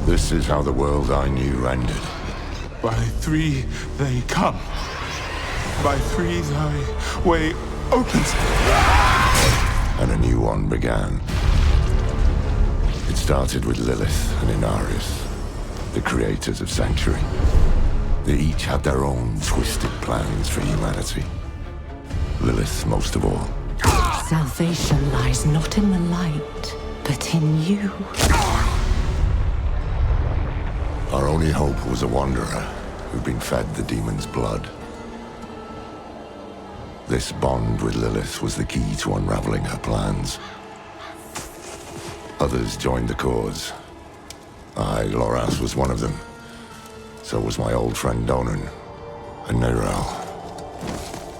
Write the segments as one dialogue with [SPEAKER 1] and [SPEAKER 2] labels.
[SPEAKER 1] This is how the world I knew ended.
[SPEAKER 2] By three they come. By three thy way opens.
[SPEAKER 1] And a new one began. It started with Lilith and Inarius, the creators of Sanctuary. They each had their own twisted plans for humanity. Lilith most of all.
[SPEAKER 3] Salvation lies not in the light, but in you.
[SPEAKER 1] Our only hope was a wanderer who'd been fed the demon's blood. This bond with Lilith was the key to unraveling her plans. Others joined the cause. I, Loras, was one of them. So was my old friend Donan, and Neyrelle.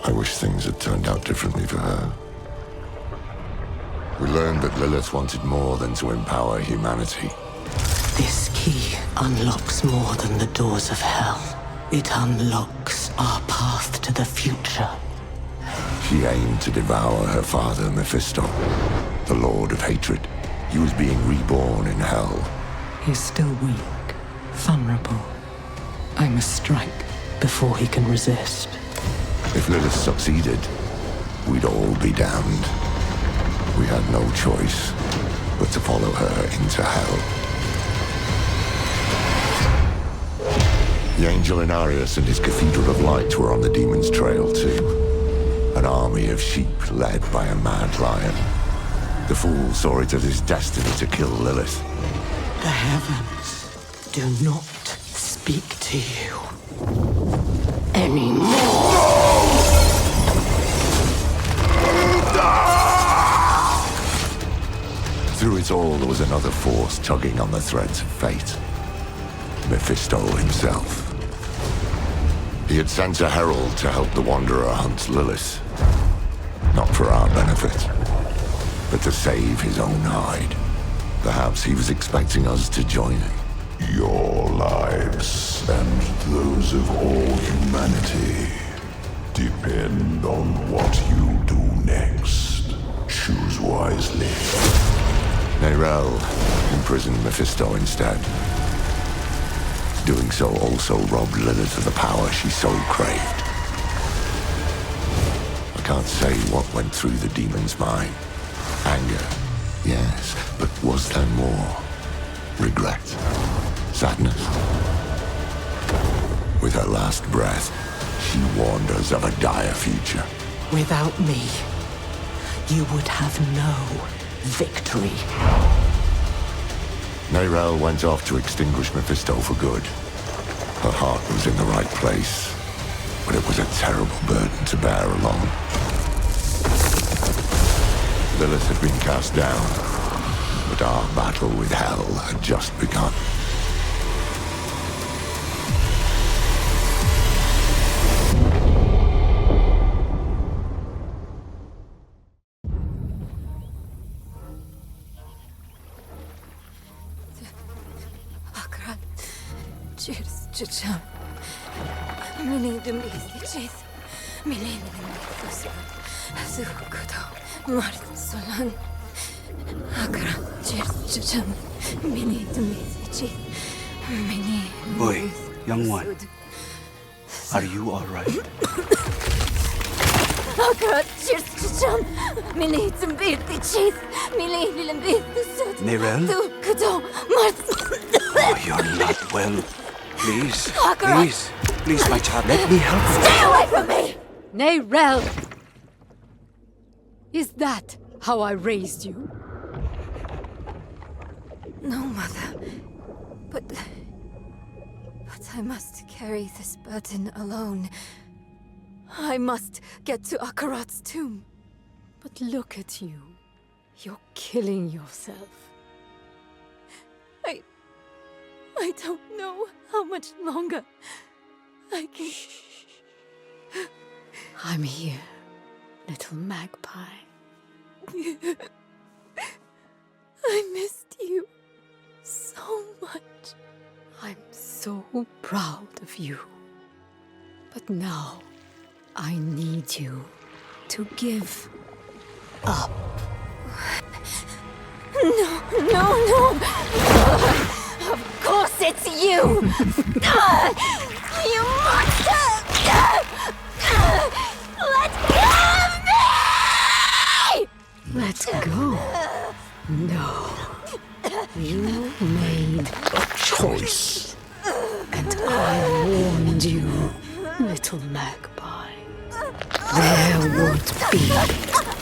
[SPEAKER 1] I wish things had turned out differently for her. We learned that Lilith wanted more than to empower humanity.
[SPEAKER 3] This key unlocks more than the doors of hell. It unlocks our path to the future.
[SPEAKER 1] She aimed to devour her father, Mephisto, the Lord of Hatred. He was being reborn in hell.
[SPEAKER 3] He's still weak, vulnerable. I must strike before he can resist.
[SPEAKER 1] If Lilith succeeded, we'd all be damned. We had no choice but to follow her into hell. The Angel Inarius and his Cathedral of Light were on the demon's trail too. An army of sheep led by a mad lion. The fool saw it as his destiny to kill Lilith.
[SPEAKER 3] The heavens do not speak to you anymore.
[SPEAKER 1] Through it all, there was another force tugging on the threads of fate. Mephisto himself. He had sent a herald to help the Wanderer hunt Lilith. Not for our benefit, but to save his own hide. Perhaps he was expecting us to join him.
[SPEAKER 4] Your lives and those of all humanity depend on what you do next. Choose wisely.
[SPEAKER 1] Neyrelle imprisoned Mephisto instead. Doing so also robbed Lilith of the power she so craved. I can't say what went through the demon's mind. Anger, yes, but was there more? Regret? Sadness? With her last breath, she warned us of a dire future.
[SPEAKER 3] Without me, you would have no victory.
[SPEAKER 1] Neyrelle went off to extinguish Mephisto for good. Her heart was in the right place, but it was a terrible burden to bear alone. Lilith had been cast down, but our battle with hell had just begun.
[SPEAKER 5] Çiçeğim, beni dinleyeceğiz. Beni dinleyeceğiz. Sıkıda, mart solan. Akra, çiçeğim, beni dinleyeceğiz. Beni.
[SPEAKER 6] Boy, young one, are you all right?
[SPEAKER 5] Akra, çiçeğim, beni dinleyeceğiz. Beni dinleyeceğiz.
[SPEAKER 6] Neyrelle?
[SPEAKER 5] Sıkıda, mart.
[SPEAKER 6] Oh, you're not well. Please, please, my child, let me help you.
[SPEAKER 5] Stay away from me!
[SPEAKER 7] Neyrelle! Is that how I raised you?
[SPEAKER 5] No, Mother. But I must carry this burden alone. I must get to Akarat's tomb.
[SPEAKER 7] But look at you. You're killing yourself.
[SPEAKER 5] I don't know how much longer I can...
[SPEAKER 7] I'm here, little magpie.
[SPEAKER 5] I missed you so much.
[SPEAKER 7] I'm so proud of you. But now, I need you to give up.
[SPEAKER 5] No. Of course you! You monster! Let go of me!
[SPEAKER 7] Let go. No. You made a choice. And I warned you, little magpie. There would be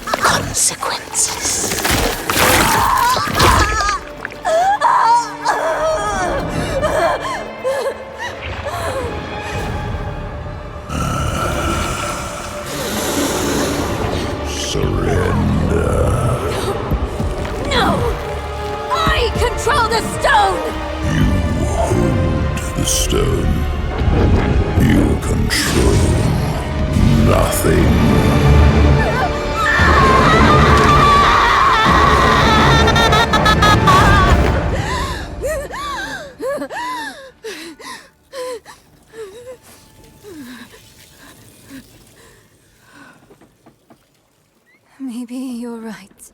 [SPEAKER 7] consequences.
[SPEAKER 4] Surrender.
[SPEAKER 5] No! I control the stone!
[SPEAKER 4] You hold the stone. You control nothing.
[SPEAKER 5] Maybe you're right.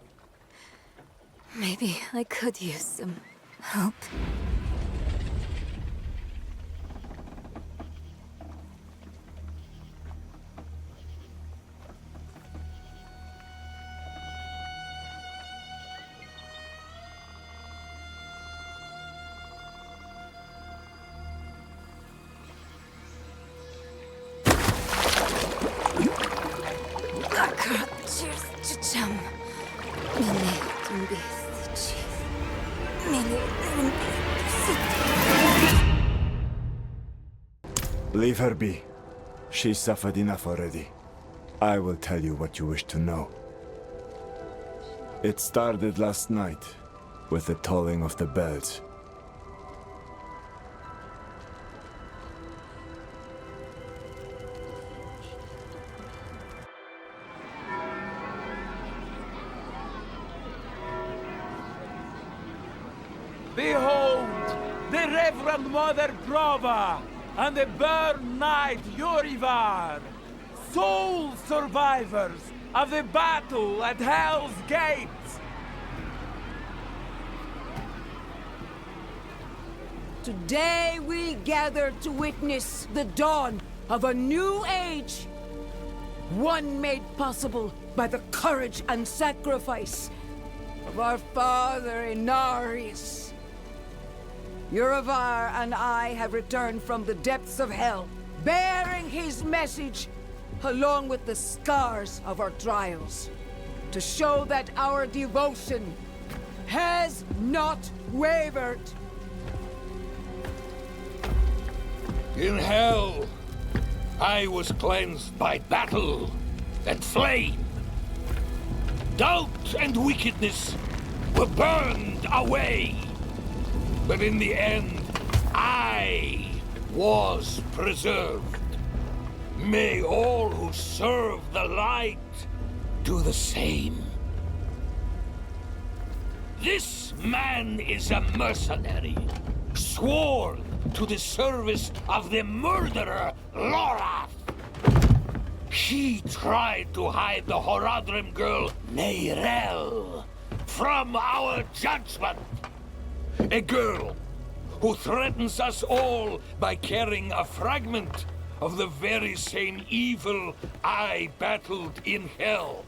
[SPEAKER 5] Maybe I could use some help.
[SPEAKER 6] Leave her be. She suffered enough already. I will tell you what you wish to know. It started last night, with the tolling of the bells.
[SPEAKER 8] Behold, the Reverend Mother Prova and the Burn Knight Yurivar, sole survivors of the battle at Hell's Gate.
[SPEAKER 9] Today we gather to witness the dawn of a new age. One made possible by the courage and sacrifice of our father Inarius. Yurivar and I have returned from the depths of hell, bearing his message along with the scars of our trials, to show that our devotion has not wavered.
[SPEAKER 10] In hell, I was cleansed by battle and flame. Doubt and wickedness were burned away. But in the end, I was preserved. May all who serve the light do the same. This man is a mercenary, sworn to the service of the murderer, Lorath. He tried to hide the Horadrim girl, Neyrel, from our judgment. A girl who threatens us all by carrying a fragment of the very same evil I battled in hell.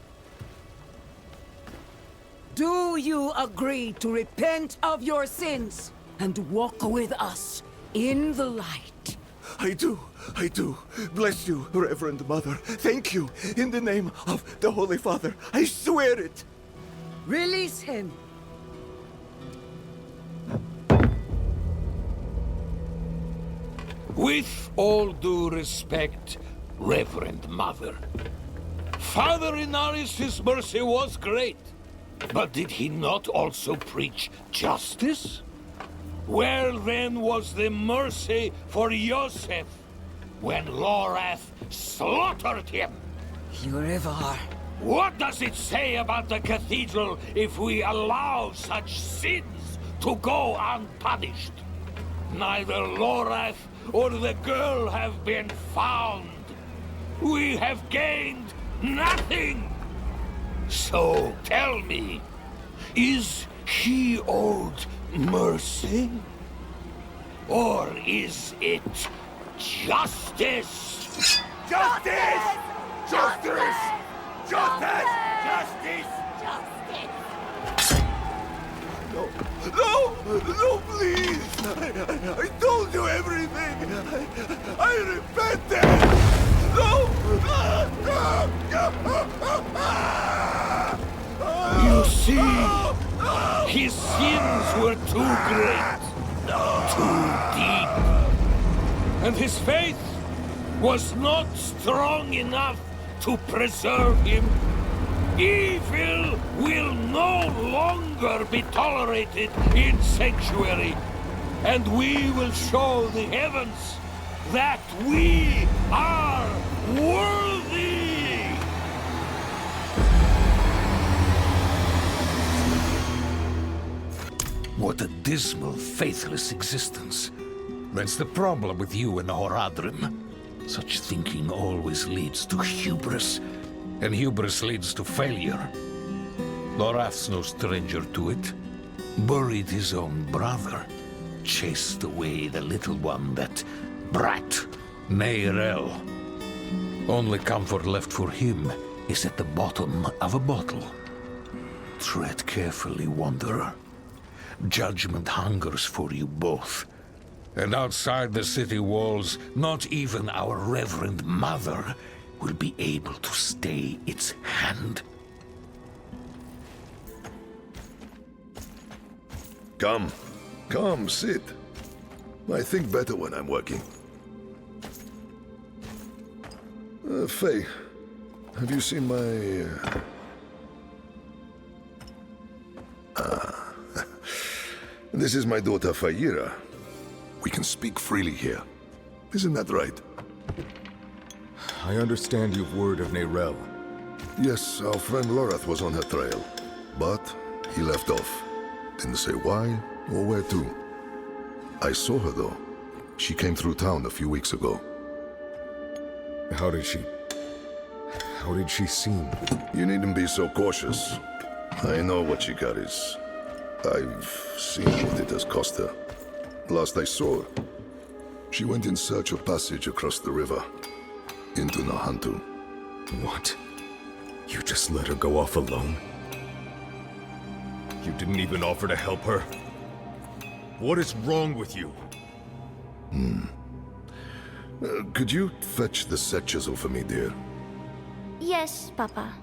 [SPEAKER 9] Do you agree to repent of your sins and walk with us in the light?
[SPEAKER 11] I do. Bless you, Reverend Mother. Thank you. In the name of the Holy Father, I swear it.
[SPEAKER 9] Release him.
[SPEAKER 10] With all due respect, Reverend Mother, Father Inarius' mercy was great, but did he not also preach justice? Where then was the mercy for Yosef when Lorath slaughtered him?
[SPEAKER 9] Yurivar.
[SPEAKER 10] What does it say about the cathedral if we allow such sins to go unpunished? Neither Lorath or the girl have been found. We have gained nothing. So tell me, is he owed mercy? Or is it justice?
[SPEAKER 11] Justice! Justice! Justice! Justice! No, no, no, please! I told you everything! I repented! No!
[SPEAKER 10] You see, his sins were too great, too deep, and his faith was not strong enough to preserve him. Evil will no longer be tolerated in Sanctuary, and we will show the heavens that we are worthy!
[SPEAKER 12] What a dismal, faithless existence. That's the problem with you and Horadrim. Such thinking always leads to hubris, and hubris leads to failure. Lorath's no stranger to it. Buried his own brother. Chased away the little one, that brat, Neyrel. Only comfort left for him is at the bottom of a bottle. Tread carefully, Wanderer. Judgment hungers for you both. And outside the city walls, not even our Reverend Mother will be able to stay its hand.
[SPEAKER 4] Come. Come, sit. I think better when I'm working. Faye, have you seen my... This is my daughter, Fayira. We can speak freely here. Isn't that right?
[SPEAKER 13] I understand you've word of Neyrel.
[SPEAKER 4] Yes, our friend Lorath was on her trail. But he left off. Didn't say why or where to. I saw her, though. She came through town a few weeks ago.
[SPEAKER 13] How did she seem?
[SPEAKER 4] You needn't be so cautious. I know what she carries. I've seen what it has cost her. Last I saw her, she went in search of passage across the river, into Nahantu.
[SPEAKER 13] What? You just let her go off alone? You didn't even offer to help her? What is wrong with you?
[SPEAKER 4] Could you fetch the set chisel for me, dear?
[SPEAKER 14] Yes, Papa.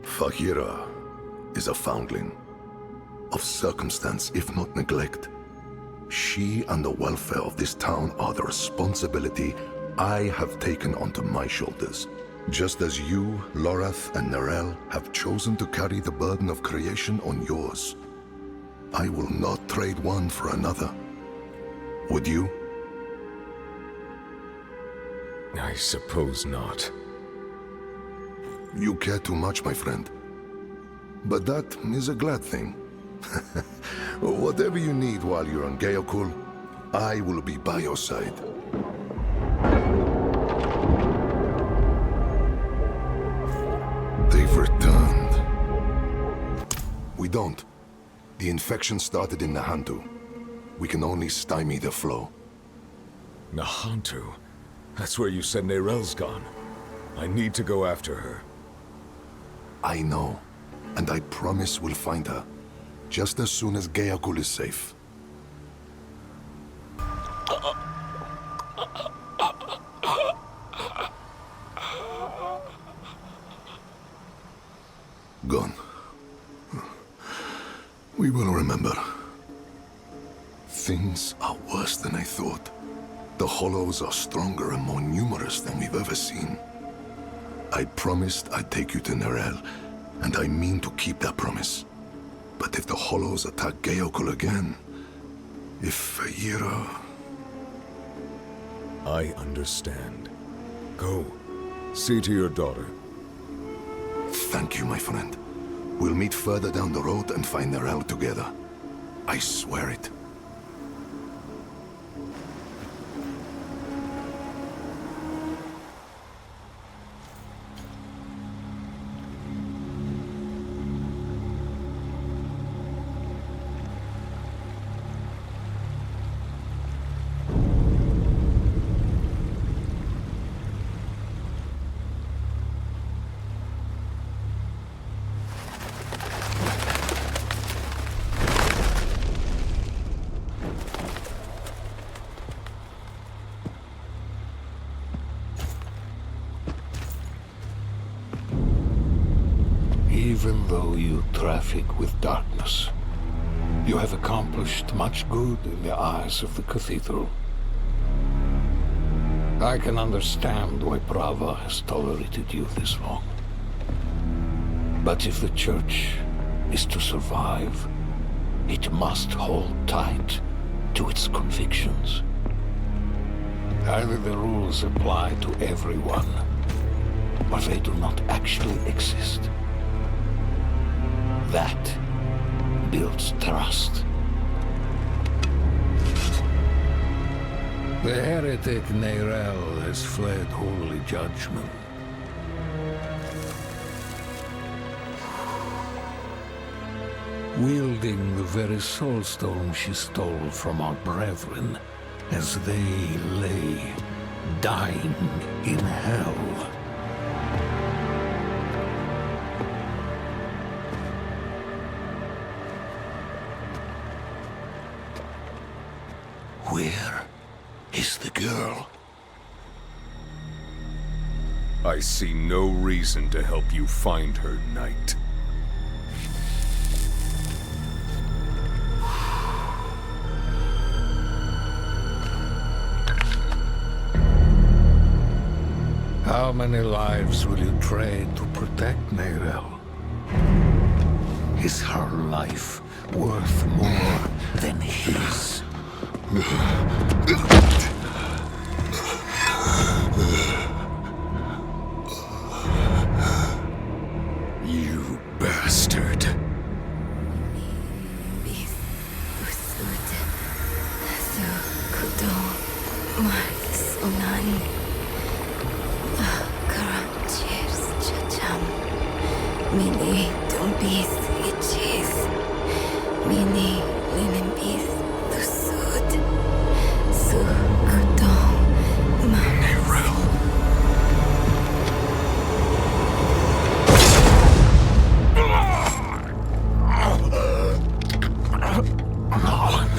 [SPEAKER 4] Fahira is a foundling. Of circumstance, if not neglect. She and the welfare of this town are the responsibility I have taken onto my shoulders. Just as you, Lorath, and Neyrel have chosen to carry the burden of creation on yours. I will not trade one for another. Would you?
[SPEAKER 13] I suppose not.
[SPEAKER 4] You care too much, my friend. But that is a glad thing. Whatever you need while you're on Geokul, I will be by your side. They've returned. We don't. The infection started in Nahantu. We can only stymie the flow.
[SPEAKER 13] Nahantu? That's where you said Neyrel's gone. I need to go after her.
[SPEAKER 4] I know. And I promise we'll find her. Just as soon as Geokul is safe. Gone. We will remember. Things are worse than I thought. The Hollows are stronger and more numerous than we've ever seen. I promised I'd take you to Neyrel, and I mean to keep that promise. But if the Hollows attack Geokul again, if Fayira...
[SPEAKER 13] I understand. Go. See to your daughter.
[SPEAKER 4] Thank you, my friend. We'll meet further down the road and find Neyrel together. I swear it.
[SPEAKER 12] Even though you traffic with darkness, you have accomplished much good in the eyes of the cathedral. I can understand why Brava has tolerated you this long. But if the Church is to survive, it must hold tight to its convictions. Either the rules apply to everyone, or they do not actually exist. That builds trust. The heretic Neyrelle has fled holy judgment. Wielding the very soulstone she stole from our brethren as they lay dying in hell. Where is the girl?
[SPEAKER 13] I see no reason to help you find her, Knight.
[SPEAKER 12] How many lives will you trade to protect Neyrelle? Is her life worth more than his?
[SPEAKER 13] You bastard.
[SPEAKER 5] Mini dumbis itches. Mini linimbis tusud. Sukudon Neyrelle.
[SPEAKER 12] No one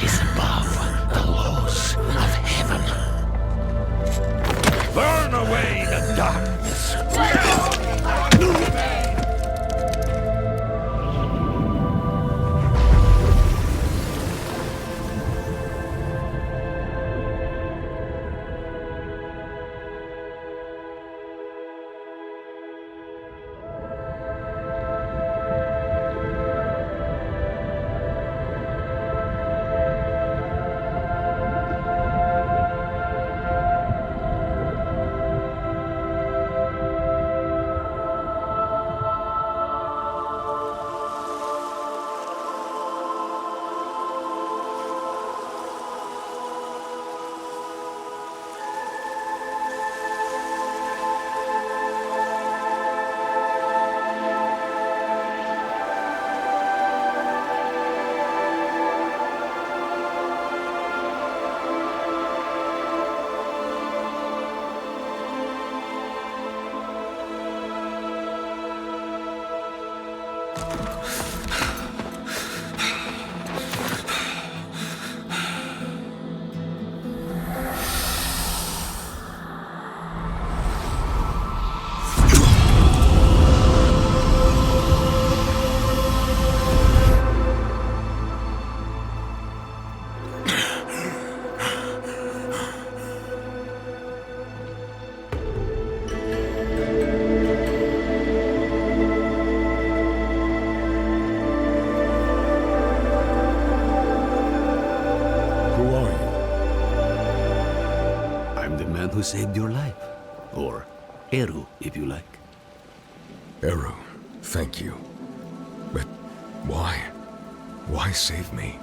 [SPEAKER 12] is above the laws of heaven. Burn away the darkness.
[SPEAKER 15] Who saved your life. Or Eru, if you like.
[SPEAKER 13] Eru, thank you. But why? Why save me?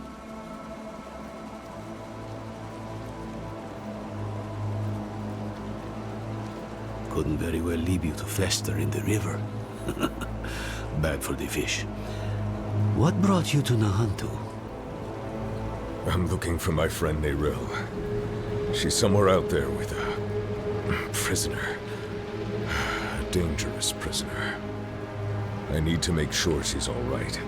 [SPEAKER 15] Couldn't very well leave you to fester in the river. Bad for the fish. What brought you to Nahantu?
[SPEAKER 13] I'm looking for my friend Neyrelle. She's somewhere out there with a prisoner. A dangerous prisoner. I need to make sure she's all right.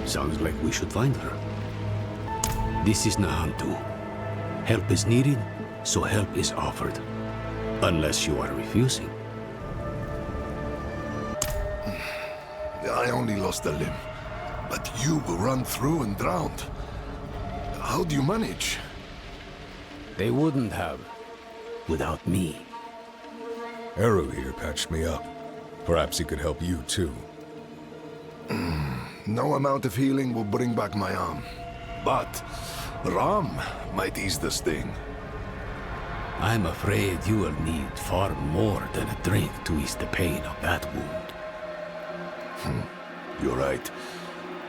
[SPEAKER 15] Sounds like we should find her. This is Nahantu. Help is needed, so help is offered. Unless you are refusing.
[SPEAKER 4] I only lost a limb, but you were run through and drowned. How do you manage?
[SPEAKER 15] They wouldn't have, without me.
[SPEAKER 13] Eru here patched me up. Perhaps he could help you too.
[SPEAKER 4] No amount of healing will bring back my arm. But Ram might ease the sting.
[SPEAKER 15] I'm afraid you will need far more than a drink to ease the pain of that wound.
[SPEAKER 4] You're right.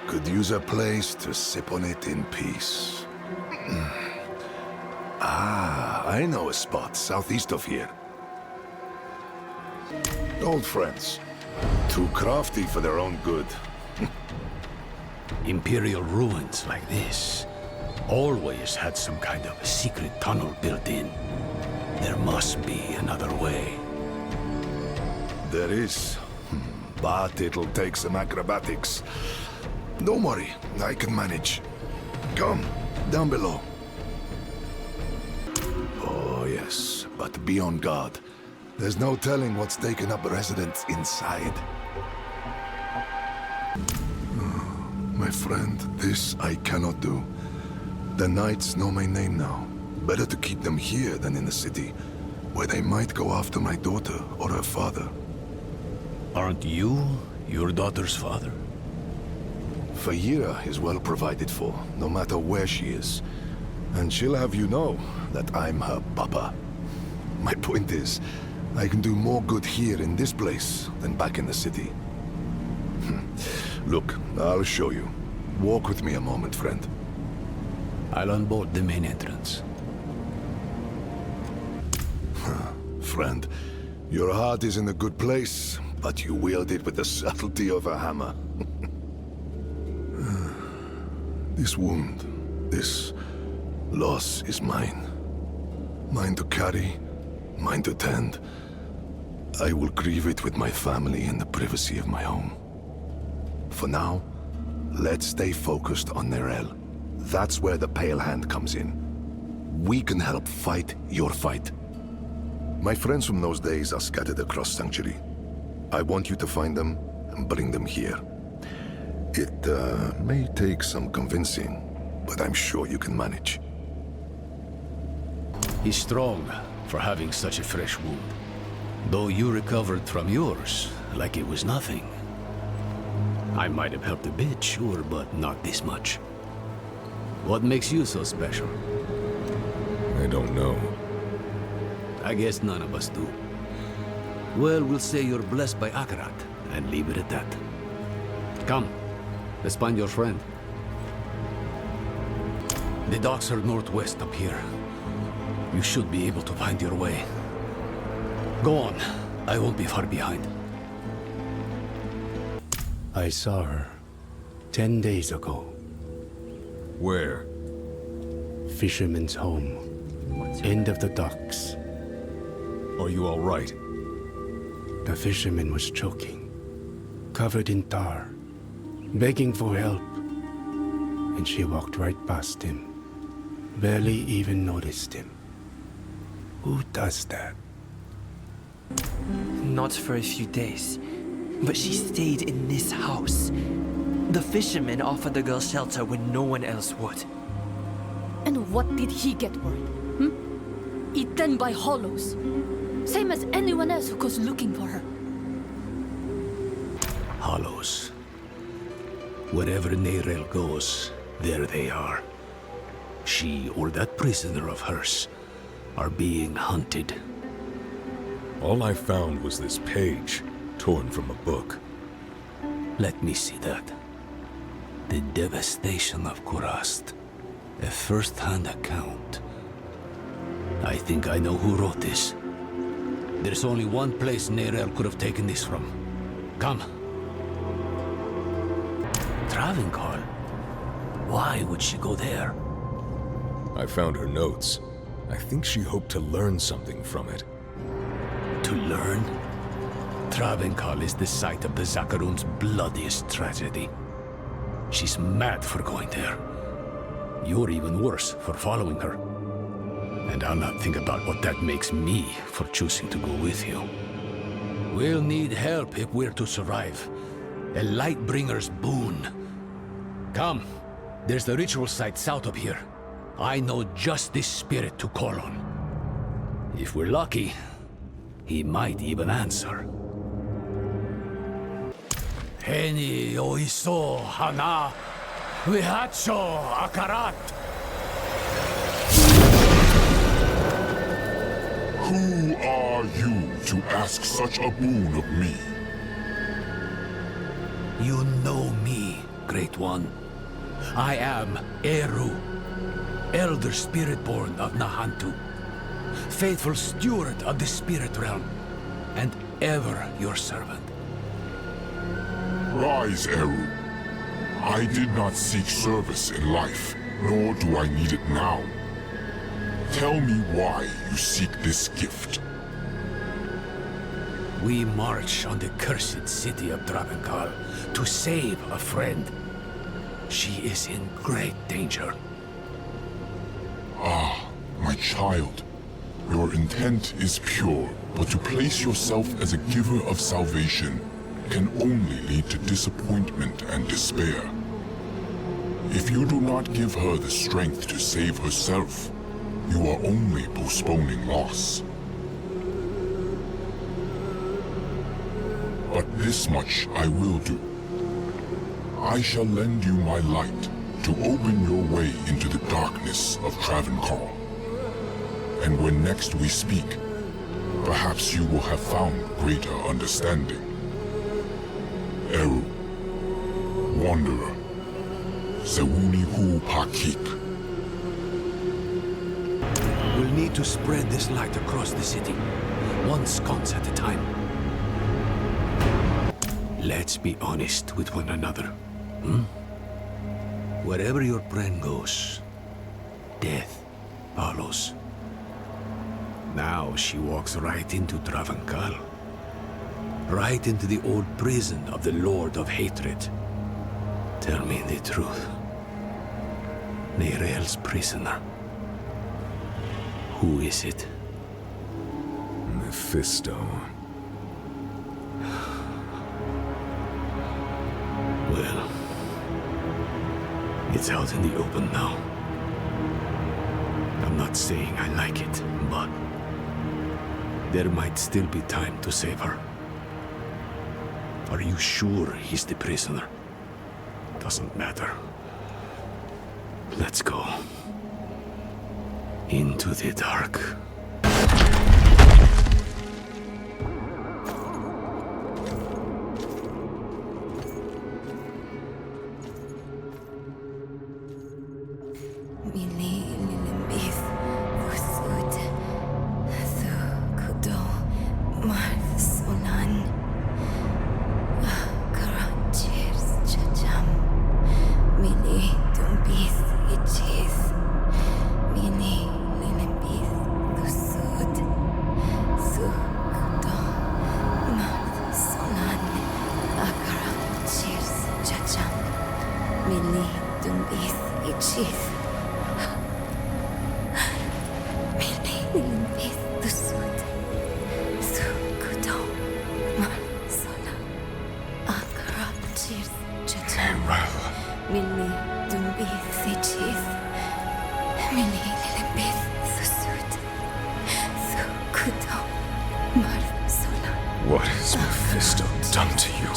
[SPEAKER 4] Could use a place to sip on it in peace. I know a spot southeast of here. Old friends. Too crafty for their own good.
[SPEAKER 15] Imperial ruins like this always had some kind of secret tunnel built in. There must be another way.
[SPEAKER 4] There is. But it'll take some acrobatics. Don't worry, I can manage. Come, down below. Oh yes, but be on guard. There's no telling what's taken up residence inside. My friend, this I cannot do. The knights know my name now. Better to keep them here than in the city, where they might go after my daughter or her father.
[SPEAKER 15] Aren't you your daughter's father?
[SPEAKER 4] Fayira is well provided for, no matter where she is. And she'll have you know that I'm her papa. My point is, I can do more good here in this place than back in the city. Look, I'll show you. Walk with me a moment, friend.
[SPEAKER 15] I'll unbolt the main entrance.
[SPEAKER 4] Friend, your heart is in a good place, but you wield it with the subtlety of a hammer. This wound, this loss is mine. Mine to carry, mine to tend. I will grieve it with my family in the privacy of my home. For now, let's stay focused on Nerel. That's where the Pale Hand comes in. We can help fight your fight. My friends from those days are scattered across Sanctuary. I want you to find them and bring them here. It may take some convincing, but I'm sure you can manage.
[SPEAKER 15] He's strong for having such a fresh wound. Though you recovered from yours like it was nothing. I might have helped a bit, sure, but not this much. What makes you so special?
[SPEAKER 13] I don't know.
[SPEAKER 15] I guess none of us do. Well, we'll say you're blessed by Akarat, and leave it at that. Come, let's find your friend. The docks are northwest up here. You should be able to find your way. Go on, I won't be far behind.
[SPEAKER 16] I saw her 10 days ago.
[SPEAKER 13] Where?
[SPEAKER 16] Fisherman's home. End of the docks.
[SPEAKER 13] Are you all right?
[SPEAKER 16] The fisherman was choking, covered in tar, begging for help. And she walked right past him. Barely even noticed him. Who does that?
[SPEAKER 17] Not for a few days, but she stayed in this house. The fisherman offered the girl shelter when no one else would.
[SPEAKER 5] And what did he get for it? Eaten by hollows. Same as anyone else who goes looking for her.
[SPEAKER 15] Hollows. Wherever Nerel goes, there they are. She or that prisoner of hers are being hunted.
[SPEAKER 13] All I found was this page, torn from a book.
[SPEAKER 15] Let me see that. The devastation of Kurast. A first-hand account. I think I know who wrote this. There's only one place Nerel could have taken this from. Come. Travancore? Why would she go there?
[SPEAKER 13] I found her notes. I think she hoped to learn something from it.
[SPEAKER 15] To learn? Travancore is the site of the Zakaroon's bloodiest tragedy. She's mad for going there. You're even worse for following her. And I'll not think about what that makes me for choosing to go with you. We'll need help if we're to survive. A Lightbringer's boon. Come, there's the ritual site south of here. I know just this spirit to call on. If we're lucky, he might even answer. Heni oiso hana vihacho akarat.
[SPEAKER 1] Who are you to ask such a boon of me?
[SPEAKER 15] You know me, Great One. I am Eru, Elder Spiritborn of Nahantu, faithful steward of the Spirit Realm, and ever your servant.
[SPEAKER 1] Rise, Eru. I did not seek service in life, nor do I need it now. Tell me why you seek this gift.
[SPEAKER 15] We march on the cursed city of Dravenkal to save a friend. She is in great danger.
[SPEAKER 1] Ah, my child. Your intent is pure, but to place yourself as a giver of salvation can only lead to disappointment and despair. If you do not give her the strength to save herself, you are only postponing loss. But this much I will do. I shall lend you my light to open your way into the darkness of Travenkal. And when next we speak, perhaps you will have found greater understanding. Eru, Wanderer, Sewuni Hu Pakik.
[SPEAKER 15] We'll need to spread this light across the city, one sconce at a time. Let's be honest with one another. Wherever your friend goes, death follows. Now she walks right into Travenkal. Right into the old prison of the Lord of Hatred. Tell me the truth. Neirel's prisoner. Who is it?
[SPEAKER 13] Mephisto.
[SPEAKER 15] Well, it's out in the open now. I'm not saying I like it, but there might still be time to save her. Are you sure he's the prisoner? Doesn't matter. Let's go. Into the dark.
[SPEAKER 13] What has Mephisto done to you?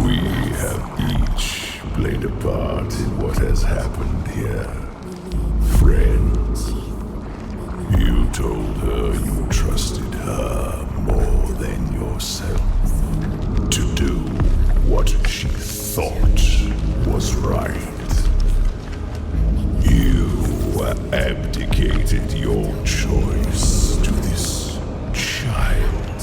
[SPEAKER 13] We have each played a part in what has happened here. Friend, you told her you trusted her more than yourself to do what she thought was right. You abdicated your choice to this child,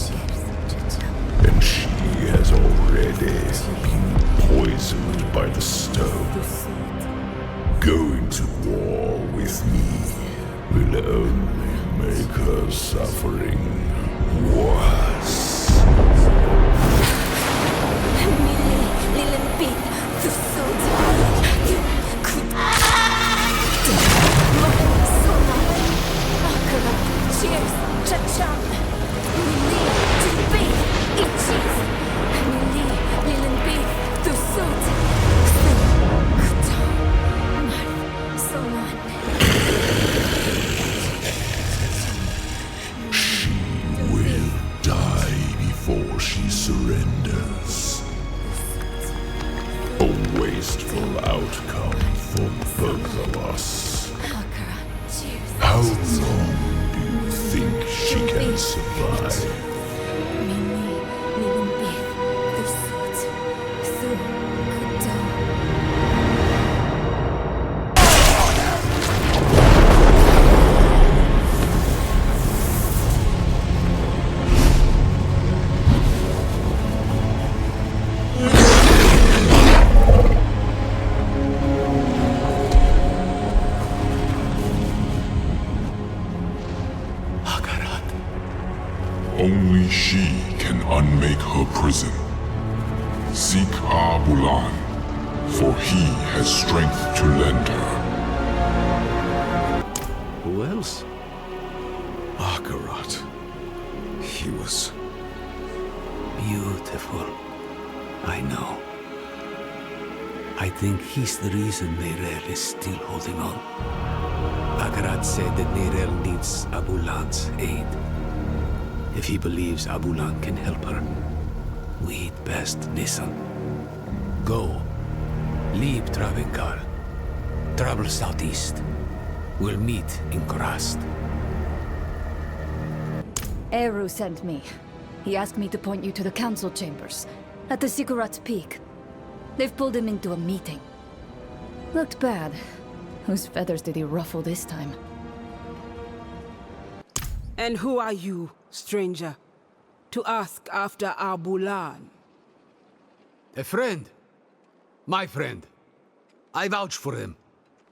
[SPEAKER 13] and she has already been poisoned by the stone. Going to war with me will only make her suffering worse.
[SPEAKER 4] long do you think she can survive?
[SPEAKER 18] Only she can unmake her prison. Seek Abulan, for he has strength to lend her.
[SPEAKER 15] Who else?
[SPEAKER 13] Akarat. He was...
[SPEAKER 15] beautiful. I know. I think he's the reason Neyrelle is still holding on. Akarat said that Neyrelle needs Abulan's aid. If he believes Abulan can help her, we'd best listen. Go. Leave Travenkar. Travel southeast. We'll meet in Kurast.
[SPEAKER 5] Eru sent me. He asked me to point you to the council chambers, at the Sikurat's Peak. They've pulled him into a meeting. Looked bad. Whose feathers did he ruffle this time?
[SPEAKER 9] And who are you, stranger, to ask after Abulan?
[SPEAKER 15] A friend. My friend. I vouch for him,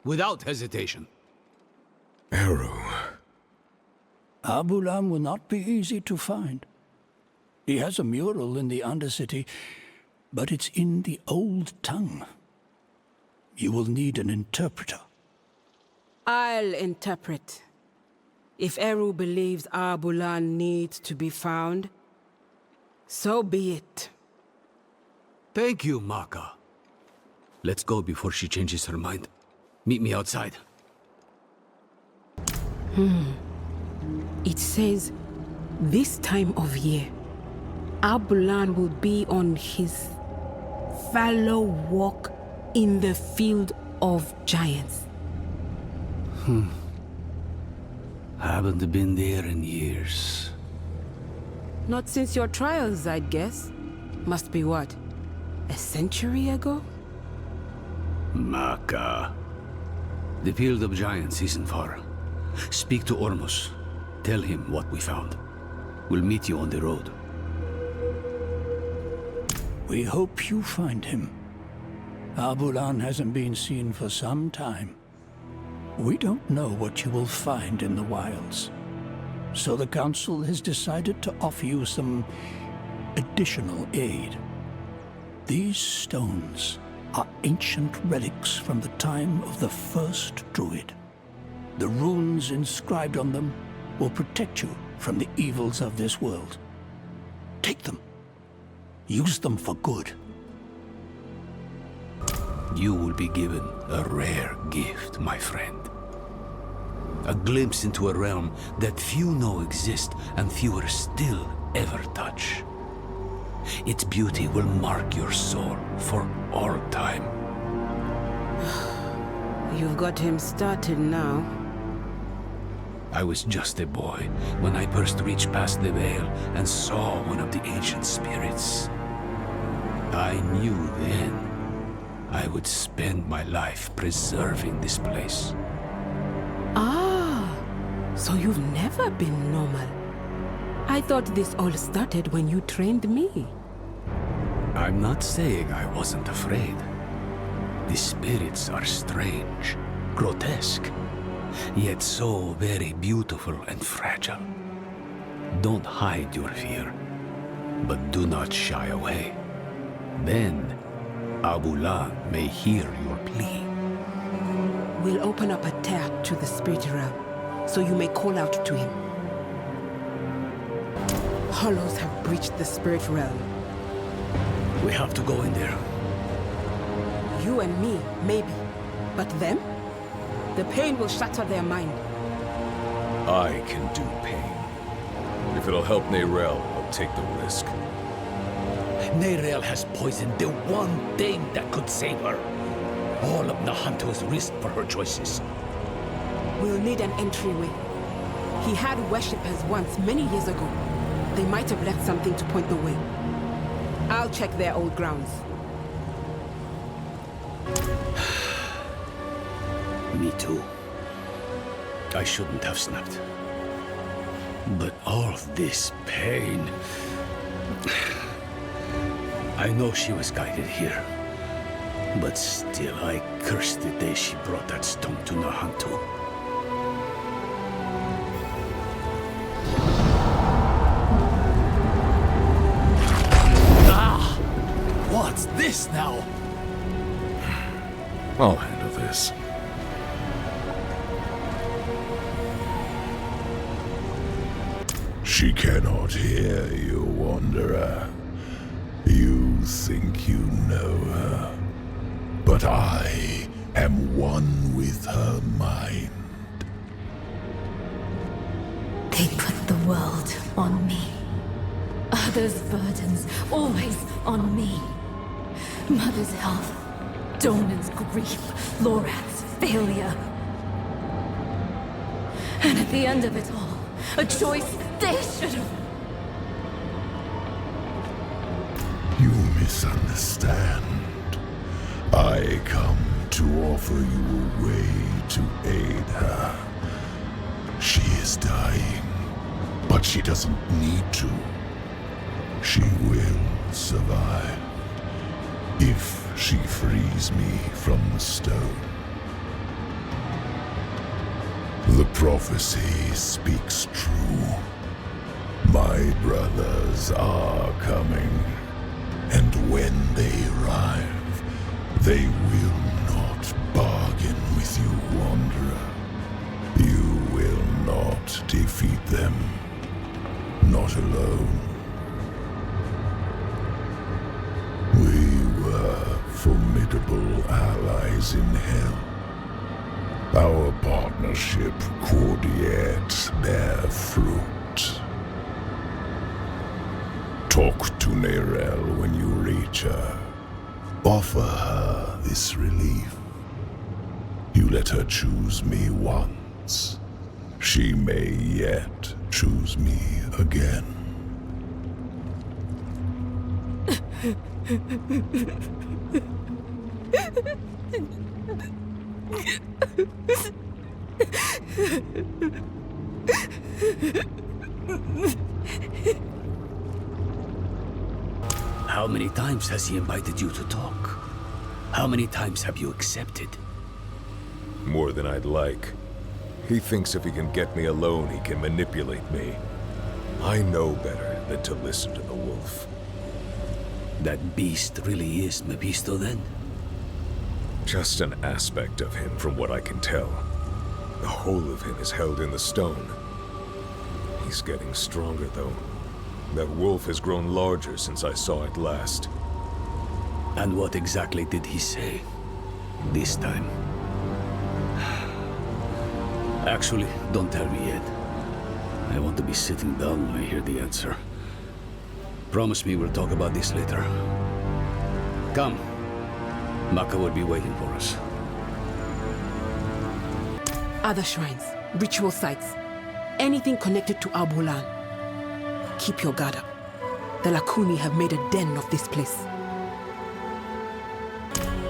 [SPEAKER 15] without hesitation.
[SPEAKER 13] Eru.
[SPEAKER 19] Abulan will not be easy to find. He has a mural in the Undercity, but it's in the old tongue. You will need an interpreter.
[SPEAKER 9] I'll interpret. If Eru believes Abulan needs to be found, so be it.
[SPEAKER 15] Thank you, Maka. Let's go before she changes her mind. Meet me outside.
[SPEAKER 9] It says, this time of year, Abulan will be on his fallow walk in the field of giants.
[SPEAKER 15] Haven't been there in years.
[SPEAKER 9] Not since your trials, I'd guess. Must be what? A century ago?
[SPEAKER 15] Maka. The field of giants isn't far. Speak to Ormus. Tell him what we found. We'll meet you on the road.
[SPEAKER 19] We hope you find him. Abulan hasn't been seen for some time. We don't know what you will find in the wilds. So the Council has decided to offer you some additional aid. These stones are ancient relics from the time of the first Druid. The runes inscribed on them will protect you from the evils of this world. Take them. Use them for good.
[SPEAKER 15] You will be given a rare gift, my friend. A glimpse into a realm that few know exist and fewer still ever touch. Its beauty will mark your soul for all time.
[SPEAKER 9] You've got him started now.
[SPEAKER 15] I was just a boy when I first reached past the veil and saw one of the ancient spirits. I knew then I would spend my life preserving this place.
[SPEAKER 9] Ah, so you've never been normal. I thought this all started when you trained me.
[SPEAKER 15] I'm not saying I wasn't afraid. The spirits are strange, grotesque, yet so very beautiful and fragile. Don't hide your fear, but do not shy away. Then, Abulan may hear your plea.
[SPEAKER 9] We'll open up a tear to the spirit realm, so you may call out to him. Hollows have breached the spirit realm.
[SPEAKER 15] We have to go in there.
[SPEAKER 9] You and me, maybe. But them? The pain will shatter their mind.
[SPEAKER 13] I can do pain. If it'll help Neyrelle, I'll take the risk.
[SPEAKER 15] Neyrelle has poisoned the one thing that could save her. All of Nahanto's risk for her choices.
[SPEAKER 9] We'll need an entryway. He had worshippers once, many years ago. They might have left something to point the way. I'll check their old grounds.
[SPEAKER 15] Me too. I shouldn't have snapped. But all this pain... I know she was guided here. But still, I curse the day she brought that stone to Nahantu.
[SPEAKER 19] Ah! What's this now?
[SPEAKER 13] I'll handle this.
[SPEAKER 18] She cannot hear you, Wanderer. You think you know her, but I am one with her mind.
[SPEAKER 5] They put the world on me. Others' burdens always on me. Mother's health, Donan's grief, Lorath's failure. And at the end of it all, a choice they should have...
[SPEAKER 18] You misunderstand. I come to offer you a way to aid her. She is dying, but she doesn't need to. She will survive if she frees me from the stone. The prophecy speaks true. My brothers are coming, and when they arrive, they will not bargain with you, Wanderer. You will not defeat them, not alone. We were formidable allies in hell. Our partnership could yet bear fruit. Talk to Neyrelle when you reach her. Offer her this relief. You let her choose me once. She may yet choose me again.
[SPEAKER 15] How many times has he invited you to talk? How many times have you accepted?
[SPEAKER 13] More than I'd like. He thinks if he can get me alone, he can manipulate me. I know better than to listen to the wolf.
[SPEAKER 15] That beast really is Mephisto, then?
[SPEAKER 13] Just an aspect of him, from what I can tell. The whole of him is held in the stone. He's getting stronger, though. That wolf has grown larger since I saw it last.
[SPEAKER 15] And what exactly did he say? This time? Actually, don't tell me yet. I want to be sitting down when I hear the answer. Promise me we'll talk about this later. Come. Maka will be waiting for us.
[SPEAKER 9] Other shrines, ritual sites, anything connected to Abulan. Keep your guard up. The Lakuni have made a den of this place.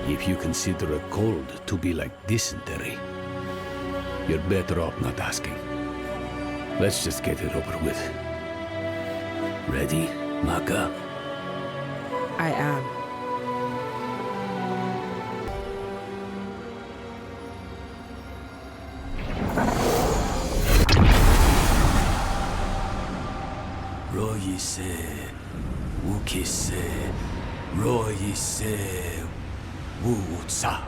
[SPEAKER 15] If you consider a cold to be like dysentery, you're better off not asking. Let's just get it over with. Ready, Maka?
[SPEAKER 9] I am.
[SPEAKER 15] Royise, Wukise, Royise, Wutsa.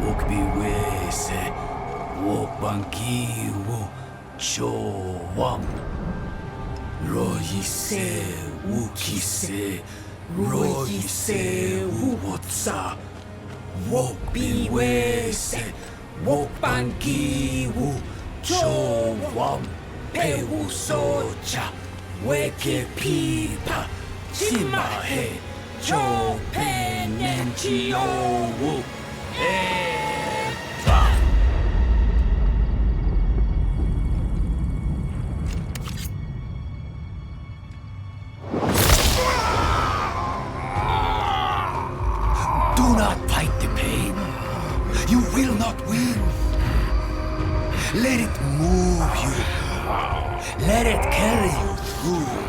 [SPEAKER 15] Wukbiwese, Wokbankiwu, Chowam. Royise, Wukise, Royise, Wutsa. Wokbiwese, Wokbankiwu, Chowam. Pewusocha, Weke Pipa, Chimahe, Cho Penentiowu, Eva. will not win. Let it move you. Let it carry you through.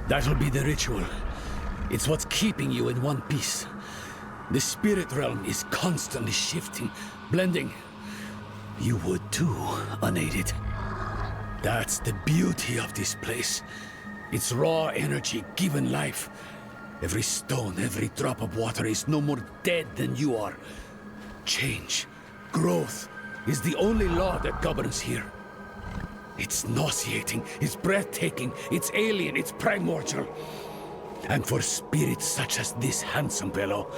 [SPEAKER 15] That'll be the ritual. It's what's keeping you in one piece. The spirit realm is constantly shifting, blending. You would too, unaided. That's the beauty of this place. It's raw energy given life. Every stone, every drop of water is no more dead than you are. Change, growth, is the only law that governs here. It's nauseating, it's breathtaking, it's alien, it's primordial. And for spirits such as this handsome fellow,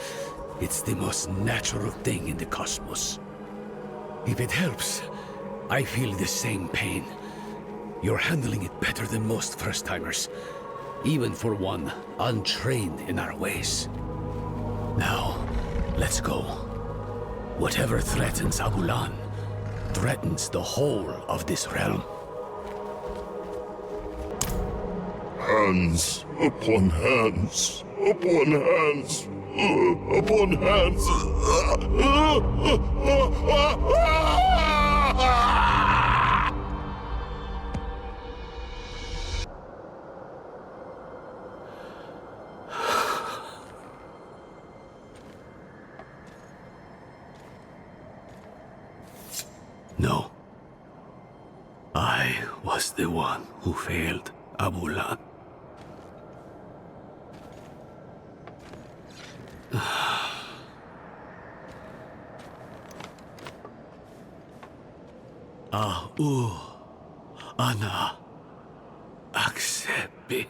[SPEAKER 15] it's the most natural thing in the cosmos. If it helps, I feel the same pain. You're handling it better than most first-timers, even for one untrained in our ways. Now, let's go. Whatever threatens Abulan, threatens the whole of this realm.
[SPEAKER 18] Hands upon hands, upon hands, upon hands.
[SPEAKER 15] No. I was the one who failed Abulan. Ana accepi.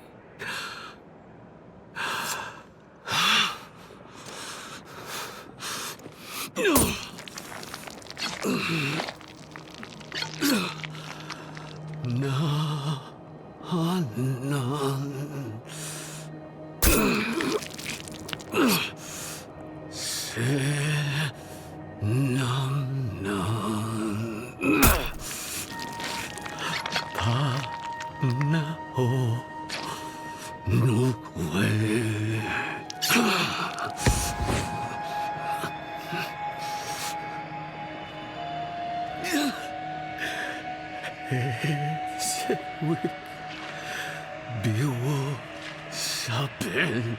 [SPEAKER 15] Na anan se nam nan pa na o nukwe. Sewi biwo saben.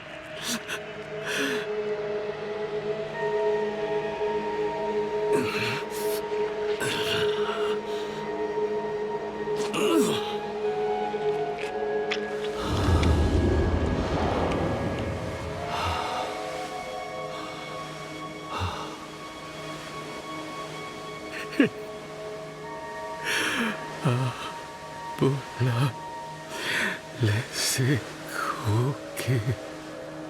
[SPEAKER 15] Abula lese kuki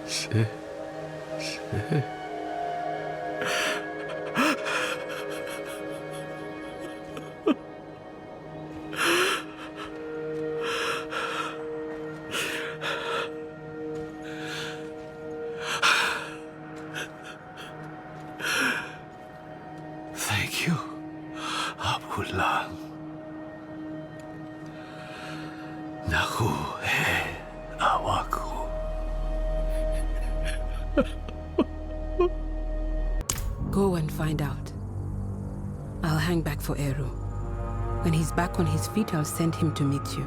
[SPEAKER 15] se. Thank you, Abula. Naku he awaku.
[SPEAKER 9] Go and find out. I'll hang back for Eru. When he's back on his feet, I'll send him to meet you.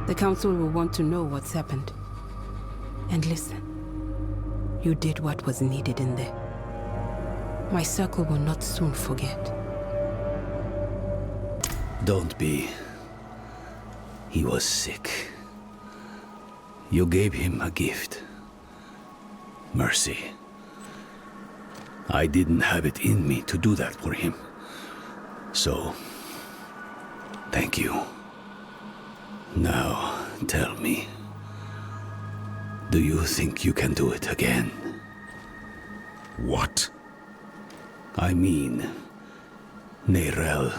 [SPEAKER 9] The council will want to know what's happened. And listen, you did what was needed in there. My circle will not soon forget.
[SPEAKER 15] Don't be. He was sick. You gave him a gift. Mercy. I didn't have it in me to do that for him. So, thank you. Now, tell me. Do you think you can do it again?
[SPEAKER 13] What?
[SPEAKER 15] I mean, Neyrelle.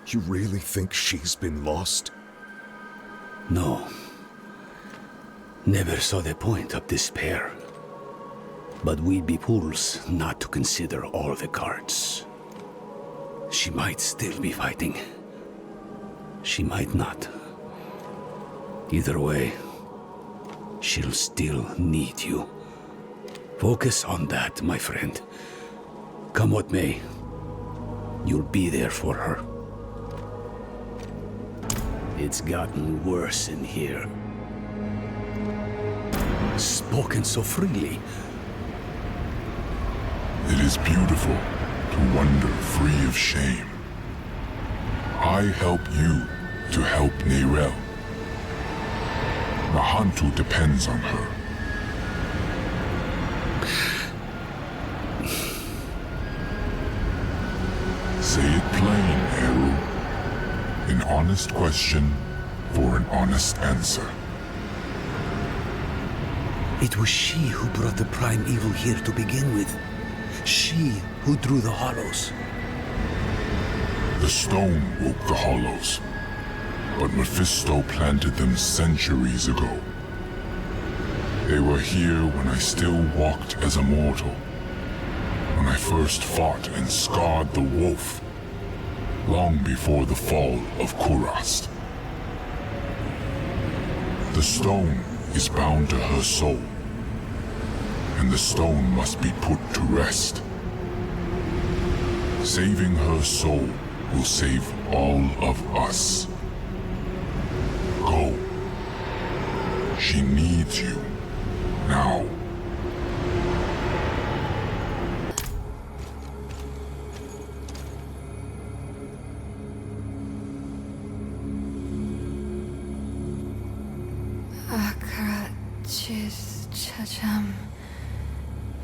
[SPEAKER 13] You really think she's been lost?
[SPEAKER 15] No. Never saw the point of despair. But we'd be fools not to consider all the cards. She might still be fighting. She might not. Either way, she'll still need you. Focus on that, my friend. Come what may, you'll be there for her. It's gotten worse in here. Spoken so freely.
[SPEAKER 18] It is beautiful to wander free of shame. I help you to help Neyrelle. Mahantu depends on her. Say it plain, Eru. An honest question for an honest answer.
[SPEAKER 15] It was she who brought the prime evil here to begin with. She who drew the hollows.
[SPEAKER 18] The stone woke the hollows, but Mephisto planted them centuries ago. They were here when I still walked as a mortal, when I first fought and scarred the wolf, long before the fall of Kurast. The stone is bound to her soul, and the stone must be put to rest. Saving her soul will save all of us. Go. She needs you now.
[SPEAKER 5] Akra chis chacham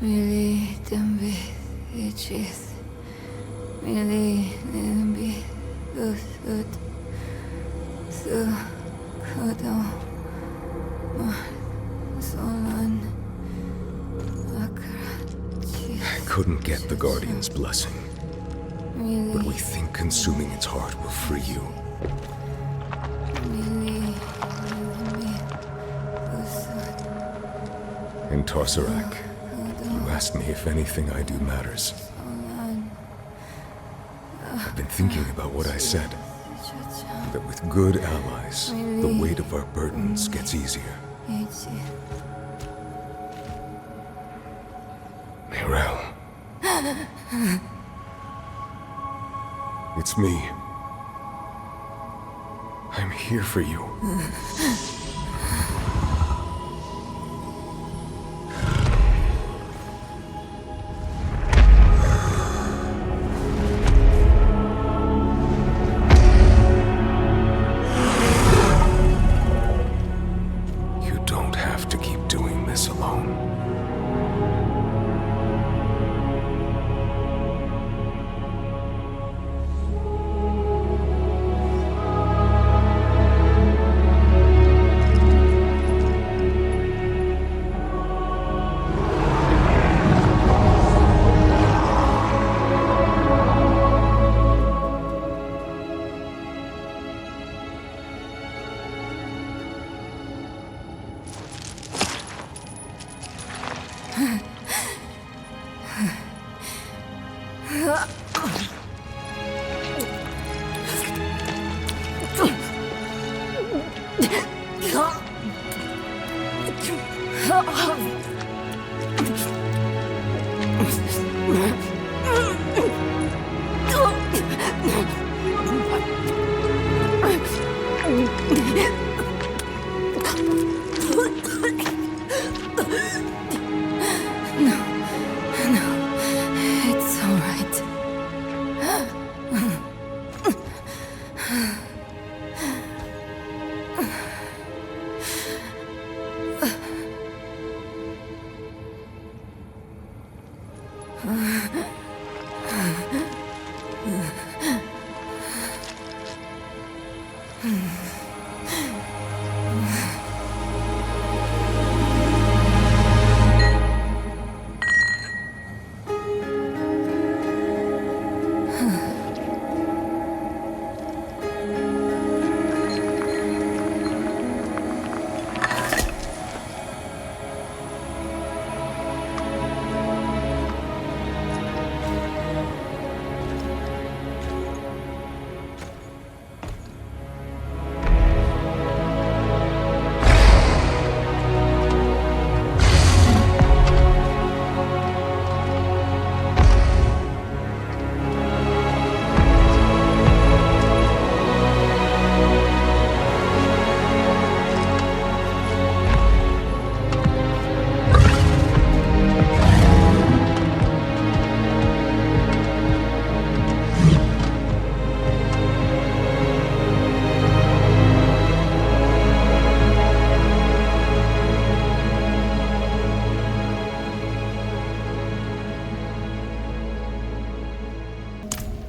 [SPEAKER 5] mili dumbi ichis mili dumbi usut su kodo solan akra chis.
[SPEAKER 13] I couldn't get the Guardian's blessing, but we think consuming its heart will free you. In Tarsarak, you asked me if anything I do matters. I've been thinking about what I said. That with good allies, the weight of our burdens gets easier. Neyrelle. It's me. I'm here for you.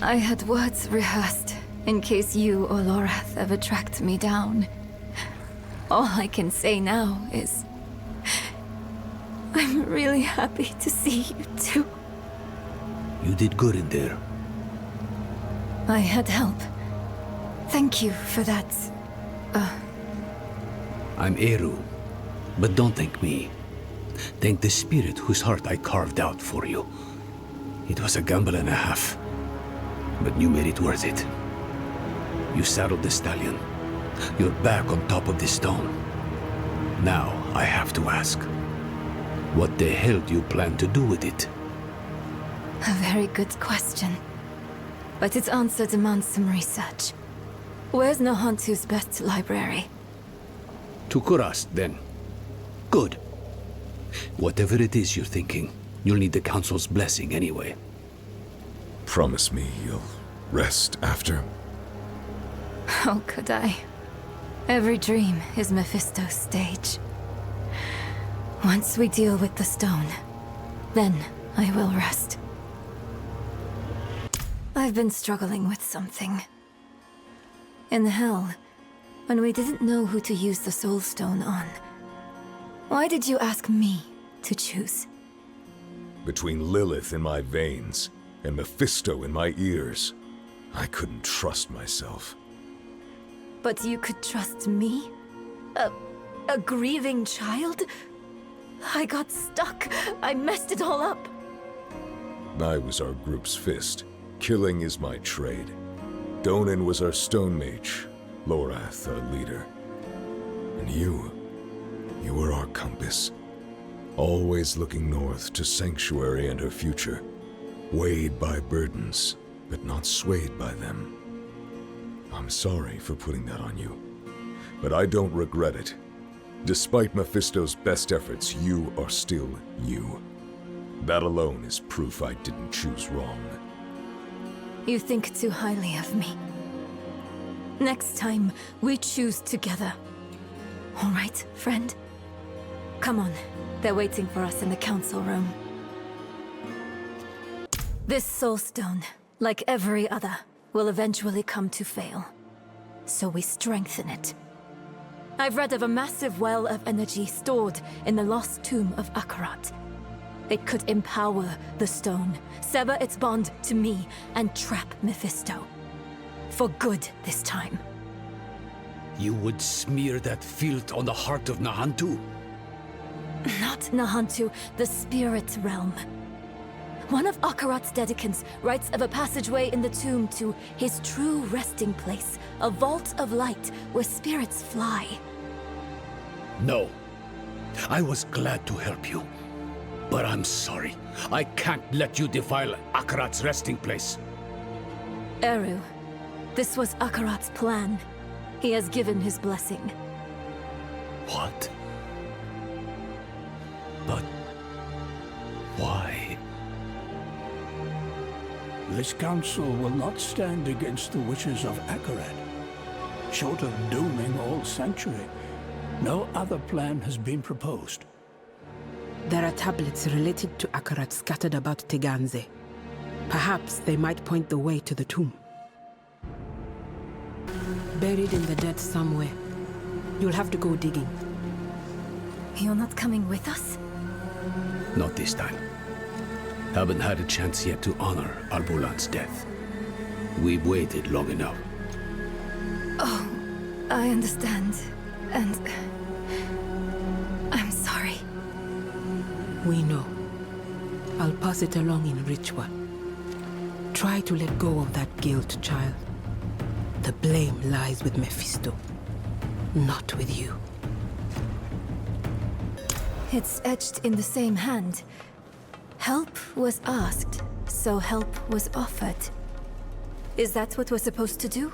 [SPEAKER 5] I had words rehearsed in case you or Lorath ever tracked me down. All I can say now is... I'm really happy to see you too.
[SPEAKER 15] You did good in there.
[SPEAKER 5] I had help. Thank you for that.
[SPEAKER 15] I'm Eru, but don't thank me. Thank the spirit whose heart I carved out for you. It was a gamble and a half, but you made it worth it. You saddled the stallion. You're back on top of the stone. Now I have to ask, what the hell do you plan to do with it?
[SPEAKER 5] A very good question. But its answer demands some research. Where's Nahantu's best library?
[SPEAKER 15] To Kurast, then. Good. Whatever it is you're thinking, you'll need the Council's blessing anyway.
[SPEAKER 13] Promise me you'll rest after.
[SPEAKER 5] How could I? Every dream is Mephisto's stage. Once we deal with the stone, then I will rest. I've been struggling with something. In hell, when we didn't know who to use the Soul Stone on, why did you ask me to choose?
[SPEAKER 13] Between Lilith in my veins and Mephisto in my ears, I couldn't trust myself.
[SPEAKER 5] But you could trust me? A grieving child? I got stuck. I messed it all up.
[SPEAKER 13] I was our group's fist. Killing is my trade. Donan was our stone mage. Lorath, our leader. And you were our compass. Always looking north to Sanctuary and her future. Weighed by burdens, but not swayed by them. I'm sorry for putting that on you, but I don't regret it. Despite Mephisto's best efforts, you are still you. That alone is proof I didn't choose wrong.
[SPEAKER 5] You think too highly of me. Next time, we choose together. All right, friend? Come on. They're waiting for us in the council room. This Soul Stone, like every other, will eventually come to fail. So we strengthen it. I've read of a massive well of energy stored in the lost tomb of Akarat. It could empower the stone, sever its bond to me, and trap Mephisto. For good this time.
[SPEAKER 15] You would smear that filth on the heart of Nahantu?
[SPEAKER 5] Not Nahantu, the spirit realm. One of Akarat's dedicants writes of a passageway in the tomb to his true resting place, a vault of light where spirits fly.
[SPEAKER 15] No. I was glad to help you. But I'm sorry. I can't let you defile Akarat's resting place.
[SPEAKER 5] Eru, this was Akarat's plan. He has given his blessing.
[SPEAKER 15] What? But... why?
[SPEAKER 19] This council will not stand against the wishes of Akarat. Short of dooming all Sanctuary, no other plan has been proposed.
[SPEAKER 20] There are tablets related to Akarat scattered about Teganze. Perhaps they might point the way to the tomb. Buried in the dead somewhere. You'll have to go digging.
[SPEAKER 5] You're not coming with us?
[SPEAKER 15] Not this time. Haven't had a chance yet to honor Albulan's death. We've waited long enough.
[SPEAKER 5] Oh, I understand. And... I'm sorry.
[SPEAKER 20] We know. I'll pass it along in ritual. Try to let go of that guilt, child. The blame lies with Mephisto, not with you.
[SPEAKER 5] It's etched in the same hand. Help was asked, so help was offered. Is that what we're supposed to do?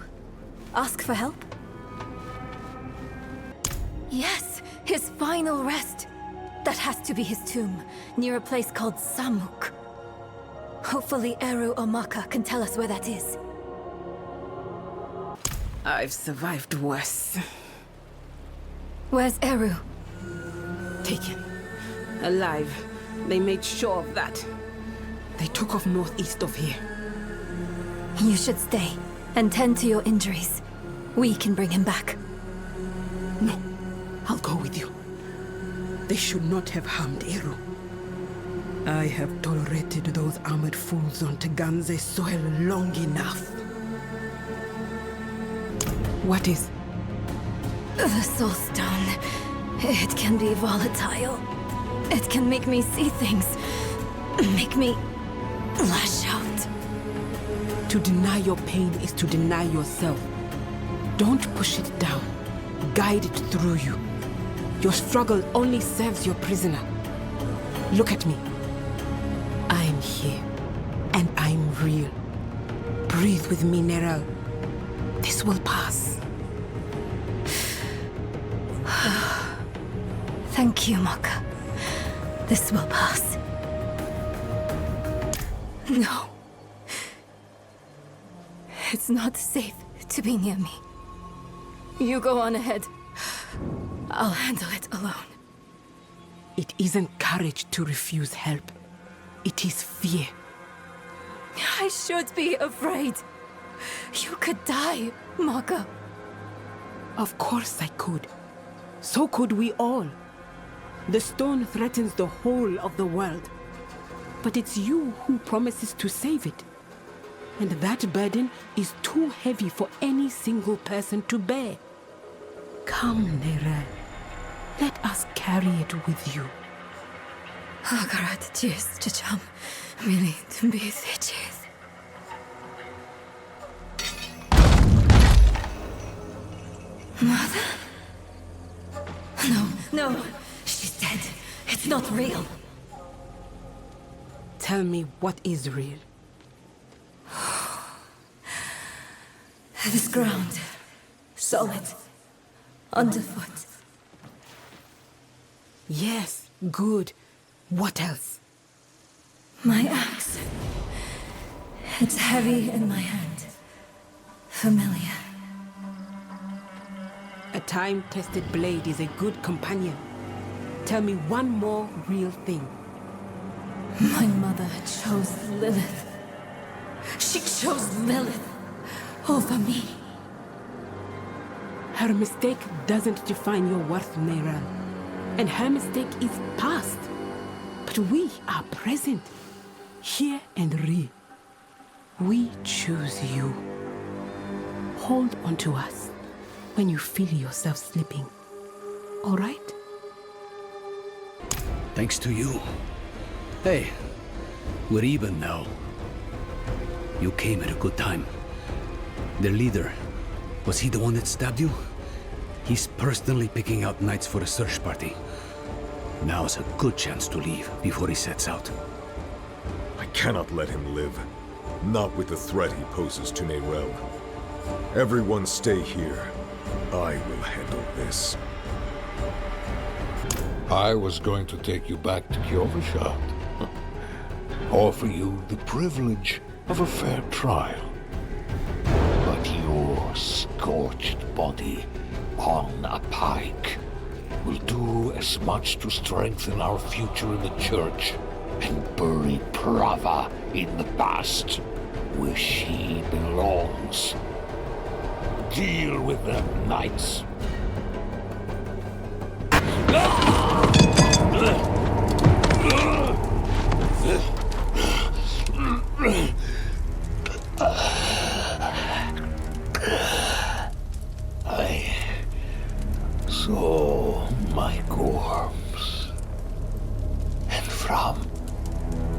[SPEAKER 5] Ask for help? Yes, his final rest. That has to be his tomb, near a place called Samuk. Hopefully Eru or Maka can tell us where that is.
[SPEAKER 20] I've survived worse.
[SPEAKER 5] Where's Eru?
[SPEAKER 20] Taken. Alive. They made sure of that. They took off northeast of here.
[SPEAKER 5] You should stay and tend to your injuries. We can bring him back.
[SPEAKER 20] No, I'll go with you. They should not have harmed Eru. I have tolerated those armored fools on Teganze soil long enough. What is?
[SPEAKER 5] The Soul Stone. It can be volatile. It can make me see things. Make me lash out.
[SPEAKER 20] To deny your pain is to deny yourself. Don't push it down. Guide it through you. Your struggle only serves your prisoner. Look at me. I'm here. And I'm real. Breathe with me, Neral. This will pass.
[SPEAKER 5] Thank you, Maka. This will pass. No. It's not safe to be near me. You go on ahead. I'll handle it alone.
[SPEAKER 20] It isn't courage to refuse help. It is fear.
[SPEAKER 5] I should be afraid. You could die, Maka.
[SPEAKER 20] Of course I could. So could we all. The stone threatens the whole of the world. But it's you who promises to save it. And that burden is too heavy for any single person to bear. Come, Nera. Let us carry it with you.
[SPEAKER 5] Agarat cheers, Chacham. Mili to be cheers. Mother? No. She's dead. It's not real.
[SPEAKER 20] Tell me what is real.
[SPEAKER 5] This ground. Solid. Underfoot.
[SPEAKER 20] Yes, good. What else?
[SPEAKER 5] My axe. It's heavy in my hand. Familiar.
[SPEAKER 20] A time-tested blade is a good companion. Tell me one more real thing.
[SPEAKER 5] My mother chose Lilith. She chose Lilith over me.
[SPEAKER 20] Her mistake doesn't define your worth, Neyral. And her mistake is past. But we are present. Here and real. We choose you. Hold on to us when you feel yourself slipping. All right?
[SPEAKER 15] Thanks to you. Hey, we're even now. You came at a good time. Their leader, was he the one that stabbed you? He's personally picking out knights for a search party. Now's a good chance to leave before he sets out.
[SPEAKER 13] I cannot let him live. Not with the threat he poses to Neyrelle. Everyone stay here. I will handle this.
[SPEAKER 12] I was going to take you back to Kyovashad. Offer you the privilege of a fair trial.
[SPEAKER 10] But your scorched body on a pike will do as much to strengthen our future in the church and bury Prava in the past, where she belongs. Deal with them, knights. I saw my corpse, and from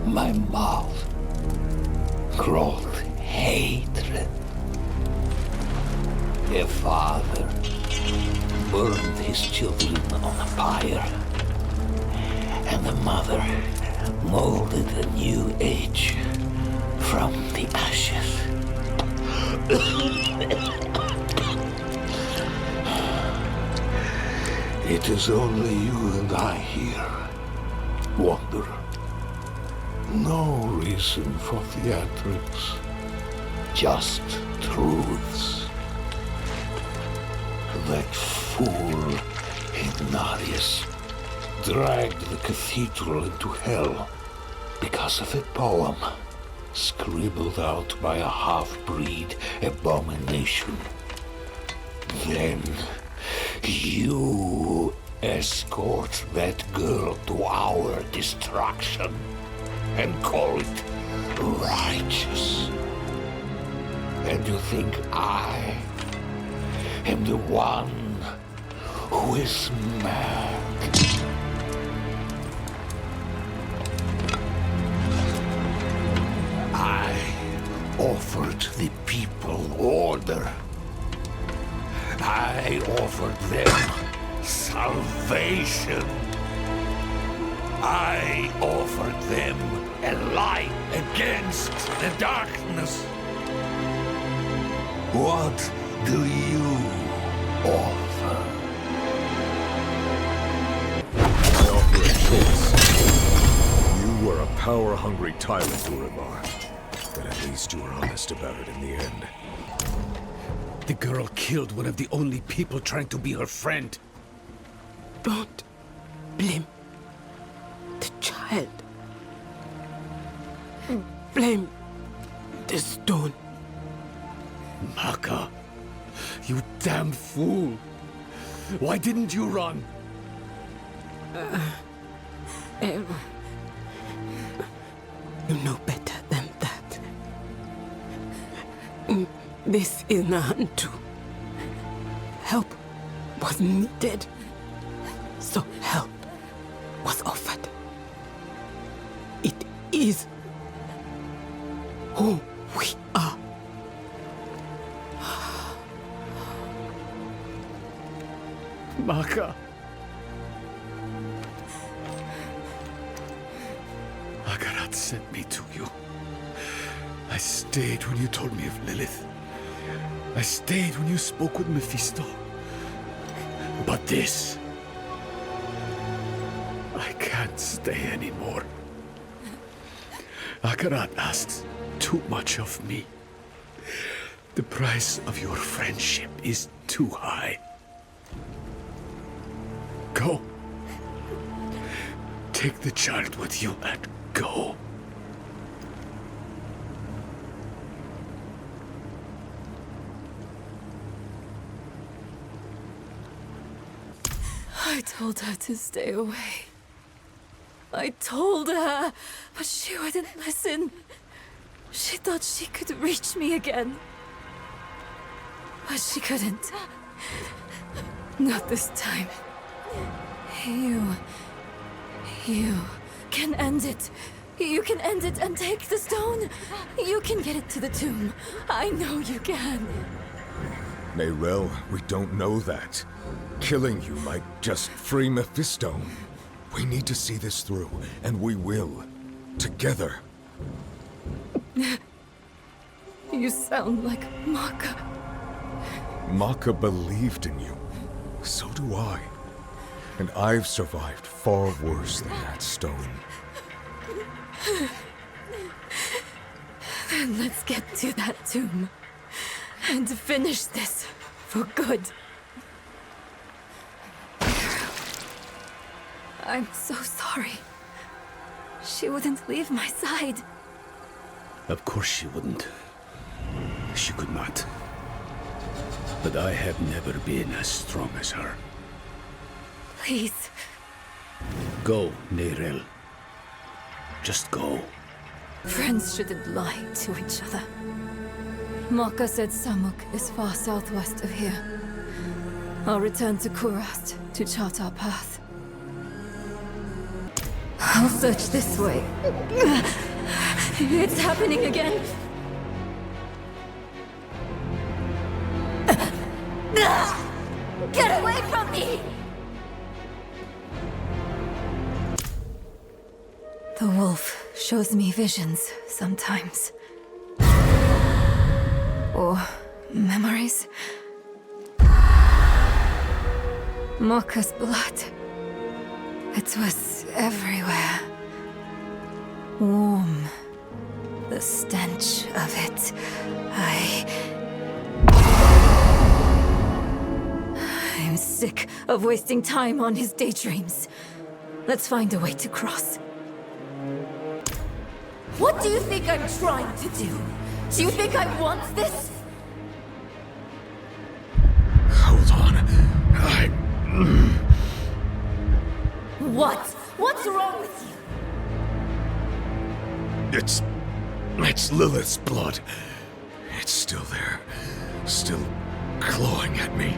[SPEAKER 10] my mouth crawled hatred. A father burned his children on a pyre, and the mother molded a new age from the ashes. It is only you and I here, Wanderer. No reason for theatrics, just truths. That fool Ignatius dragged the cathedral into hell because of a poem
[SPEAKER 12] scribbled out by a half-breed abomination. Then you escort that girl to our destruction and call it righteous. And you think I am the one who is mad? I offered the people order. I offered them salvation. I offered them a light against the darkness. What do you offer?
[SPEAKER 13] I offer a choice. You were a power-hungry tyrant, Urivar. But at least you were honest about it in the end.
[SPEAKER 15] The girl killed one of the only people trying to be her friend.
[SPEAKER 20] Don't blame the child. Blame the stone.
[SPEAKER 15] Maka, you damn fool! Why didn't you run?
[SPEAKER 20] You know better than that. This is Nahantu. Help was needed, so help was offered. It is who we are.
[SPEAKER 15] Maka. Akarat sent me to you. I stayed when you told me of Lilith. I stayed when you spoke with Mephisto. But this... I can't stay anymore. Akarat asks too much of me. The price of your friendship is too high. Go. Take the child with you and go.
[SPEAKER 5] I told her to stay away. I told her, but she wouldn't listen. She thought she could reach me again. But she couldn't. Not this time. You can end it. You can end it and take the stone. You can get it to the tomb. I know you can.
[SPEAKER 13] Neyrelle, we don't know that. Killing you might just free Mephisto. We need to see this through, and we will. Together.
[SPEAKER 5] You sound like Maka.
[SPEAKER 13] Maka believed in you. So do I. And I've survived far worse than that stone.
[SPEAKER 5] Then let's get to that tomb. And finish this for good. I'm so sorry. She wouldn't leave my side.
[SPEAKER 15] Of course she wouldn't. She could not. But I have never been as strong as her.
[SPEAKER 5] Please.
[SPEAKER 15] Go, Neyrelle. Just go.
[SPEAKER 5] Friends shouldn't lie to each other. Maka said Samuk is far southwest of here. I'll return to Kurast to chart our path. I'll search this way. It's happening again. Get away from me! The wolf shows me visions sometimes. Or memories. Maka's blood. It was everywhere. Warm. The stench of it. I'm sick of wasting time on his daydreams. Let's find a way to cross. What do you think I'm trying to do? Do you think I want this?
[SPEAKER 13] Hold on.
[SPEAKER 5] What? What's wrong with you?
[SPEAKER 13] It's Lilith's blood. It's still there. Still clawing at me.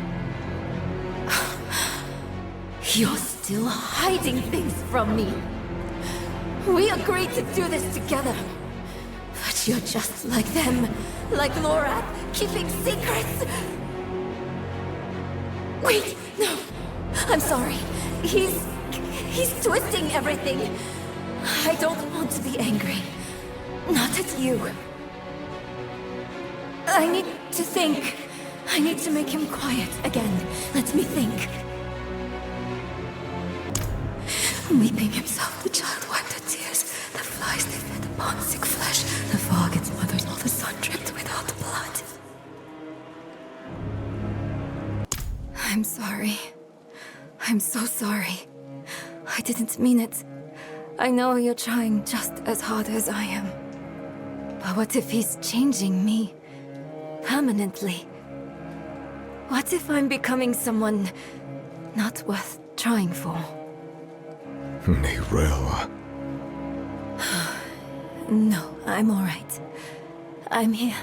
[SPEAKER 5] You're still hiding things from me. We agreed to do this together. But you're just like them. Like Lorath, keeping secrets. Wait, no. I'm sorry. He's twisting everything. I don't want to be angry. Not at you. I need to think. I need to make him quiet again. Let me think. Weeping himself, the child wiped her tears. The flies they fed upon sick flesh. The fog its mother's all the sun dripped without blood. I'm sorry. I'm so sorry. I didn't mean it. I know you're trying just as hard as I am. But what if he's changing me? Permanently? What if I'm becoming someone not worth trying for?
[SPEAKER 13] Neyrelle.
[SPEAKER 5] No, I'm alright. I'm here.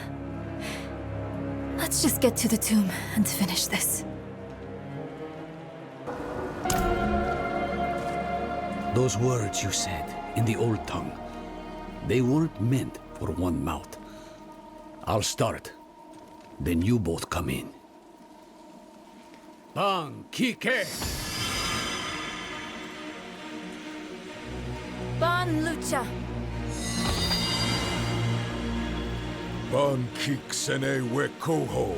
[SPEAKER 5] Let's just get to the tomb and finish this.
[SPEAKER 15] Those words you said in the old tongue, they weren't meant for one mouth. I'll start. Then you both come in. Bang, Kike!
[SPEAKER 5] Ban Lucha!
[SPEAKER 13] Ban kik sene we koho.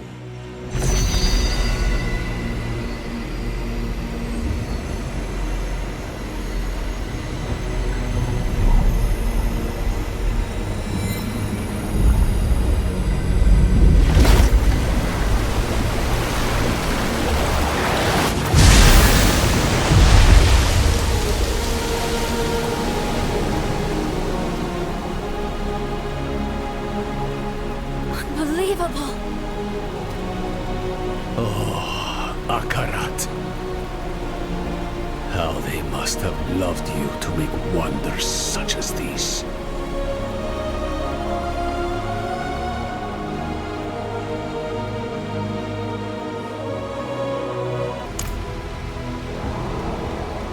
[SPEAKER 5] Unbelievable!
[SPEAKER 15] Oh, Akarat. How they must have loved you to make wonders such as these.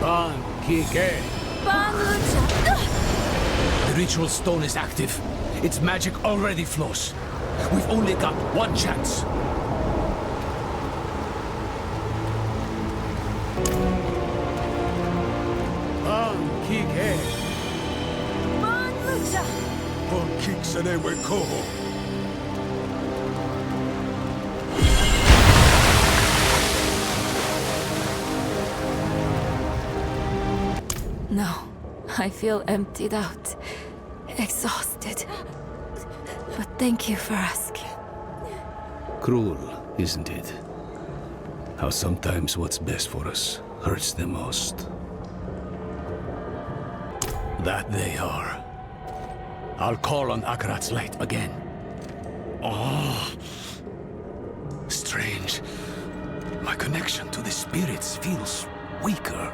[SPEAKER 15] Ban Kike.
[SPEAKER 5] Ban Lucha!
[SPEAKER 15] The ritual stone is active. Its magic already flows. We've only got one chance. Ban Kike.
[SPEAKER 5] Ban Lucha!
[SPEAKER 13] Ban kik sene we koho.
[SPEAKER 5] No, I feel emptied out, exhausted. But thank you for asking.
[SPEAKER 15] Cruel, isn't it? How sometimes what's best for us hurts the most. That they are. I'll call on Akarat's light again. Oh, strange. My connection to the spirits feels weaker.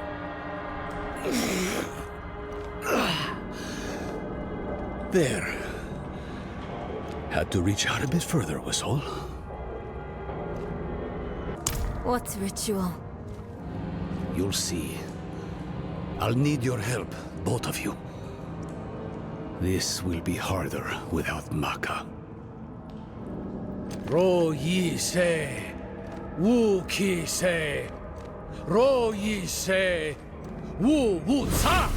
[SPEAKER 15] There. Had to reach out a bit further, was all.
[SPEAKER 5] What ritual?
[SPEAKER 15] You'll see. I'll need your help, both of you. This will be harder without Maka.
[SPEAKER 19] Ro yi se, wu ki se, ro yi se, wu wu sa.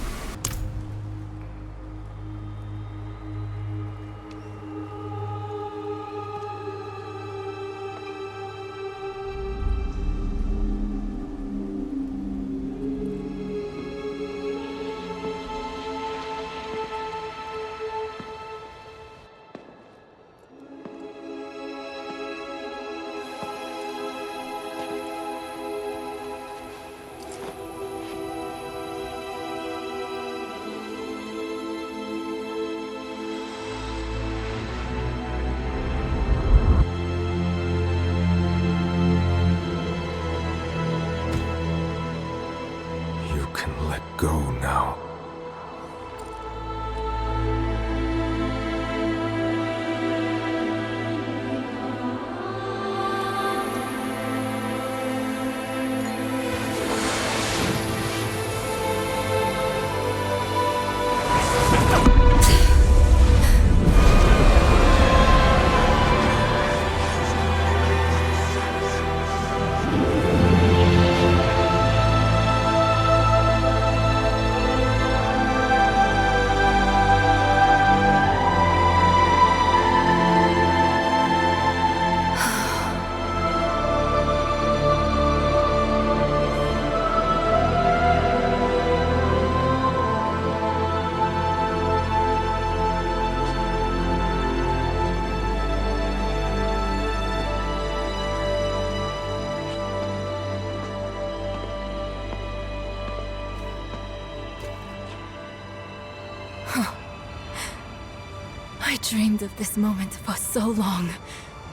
[SPEAKER 5] dreamed of this moment for so long.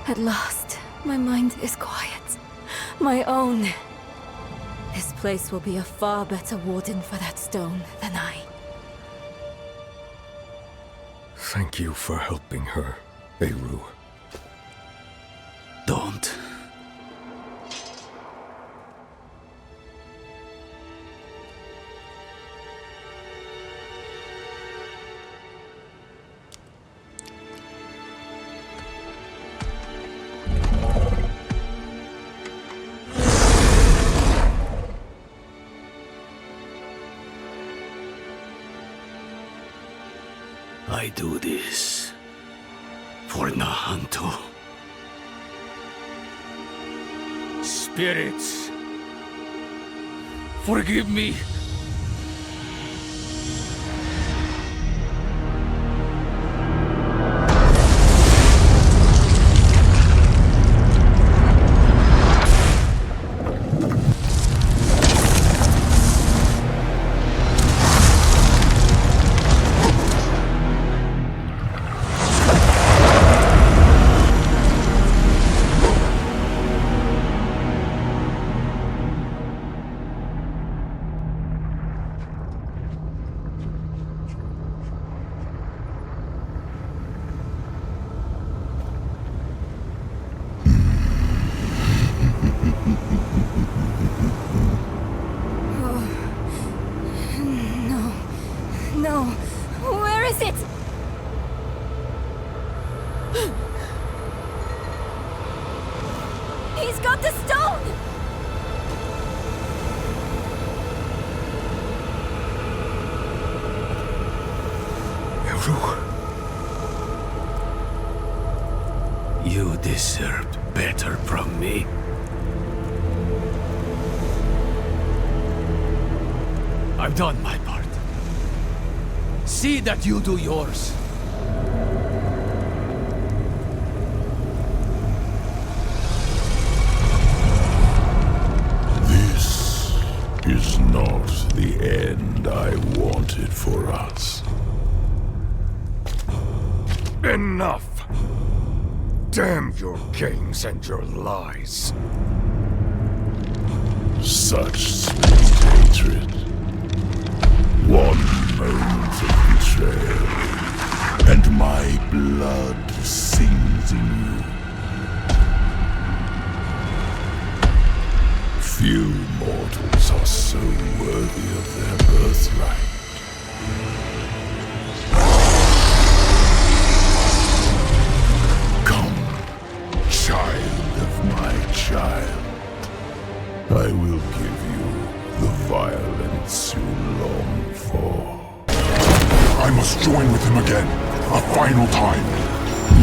[SPEAKER 5] At last, my mind is quiet. My own. This place will be a far better warden for that stone than I.
[SPEAKER 13] Thank you for helping her, Eru.
[SPEAKER 15] Don't. I do this for Nahanto. Spirits, forgive me.
[SPEAKER 5] No. Where is it? He's got the stone!
[SPEAKER 13] Eru.
[SPEAKER 15] You deserved better from me. I've done my part. See that you do yours.
[SPEAKER 18] This is not the end I wanted for us.
[SPEAKER 12] Enough! Damn your games and your lies.
[SPEAKER 18] Such sweet hatred. One moment of betrayal, and my blood sings anew. Few mortals are so worthy of their birthright. Come, child of my child. I will give you the violence you long for.
[SPEAKER 2] I must join with him again, a final time.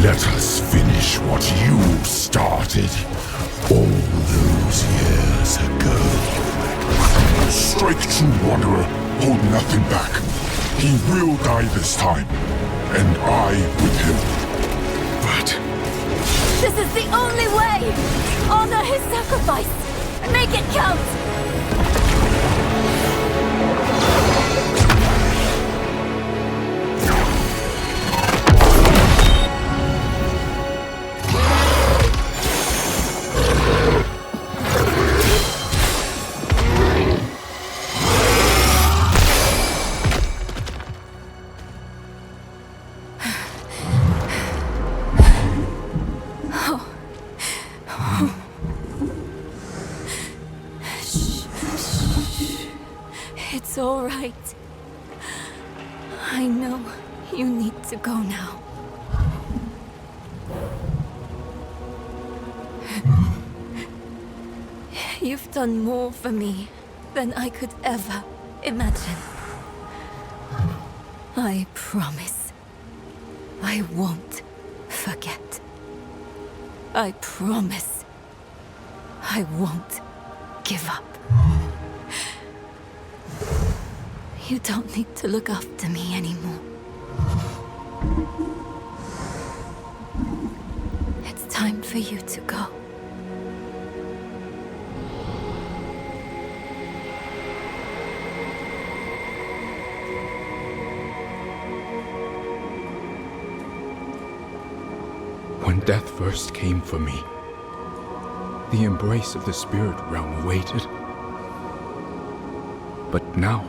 [SPEAKER 18] Let us finish what you started all those years ago.
[SPEAKER 2] Strike true, Wanderer. Hold nothing back. He will die this time, and I with him.
[SPEAKER 12] But...
[SPEAKER 5] This is the only way! Honor his sacrifice! Make it count! It's all right. I know you need to go now. You've done more for me than I could ever imagine. I promise I won't forget. I promise I won't give up. You don't need to look after me anymore. It's time for you to go.
[SPEAKER 16] When death first came for me, the embrace of the spirit realm awaited. But now,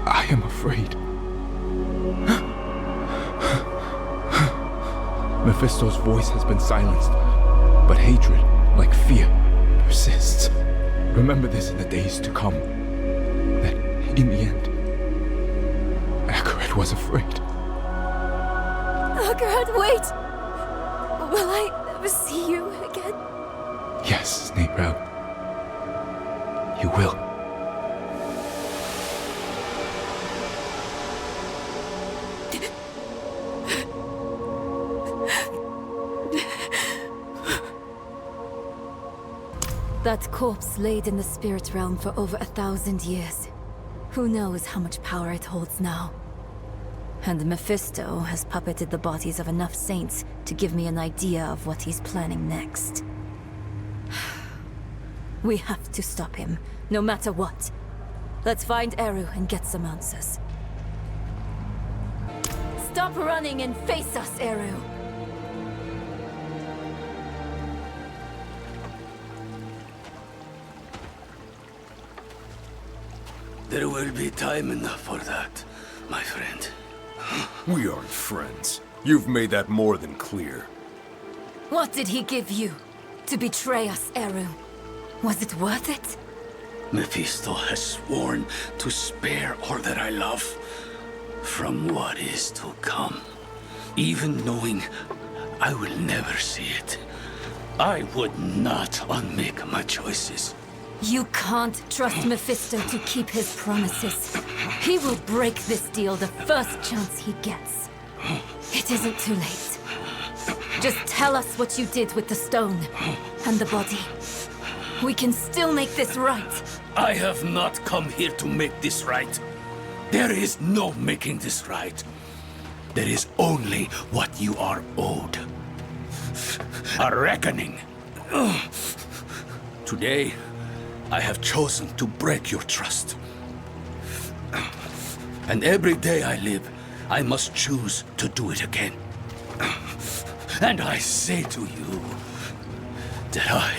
[SPEAKER 16] I am afraid. Mephisto's voice has been silenced, but hatred, like fear, persists. Remember this in the days to come, that in the end, Akarat was afraid.
[SPEAKER 5] Akarat, wait! Will I ever see you again?
[SPEAKER 16] Yes, Neyrel. You will.
[SPEAKER 5] That corpse laid in the spirit realm for over 1,000 years. Who knows how much power it holds now? And Mephisto has puppeted the bodies of enough saints to give me an idea of what he's planning next. We have to stop him, no matter what. Let's find Eru and get some answers. Stop running and face us, Eru!
[SPEAKER 15] There will be time enough for that, my friend.
[SPEAKER 13] We aren't friends. You've made that more than clear.
[SPEAKER 5] What did he give you to betray us, Eru? Was it worth it?
[SPEAKER 15] Mephisto has sworn to spare all that I love from what is to come. Even knowing I will never see it, I would not unmake my choices.
[SPEAKER 5] You can't trust Mephisto to keep his promises. He will break this deal the first chance he gets. It isn't too late. Just tell us what you did with the stone and the body. We can still make this right.
[SPEAKER 15] I have not come here to make this right. There is no making this right. There is only what you are owed. A reckoning. Today, I have chosen to break your trust. And every day I live, I must choose to do it again. And I say to you that I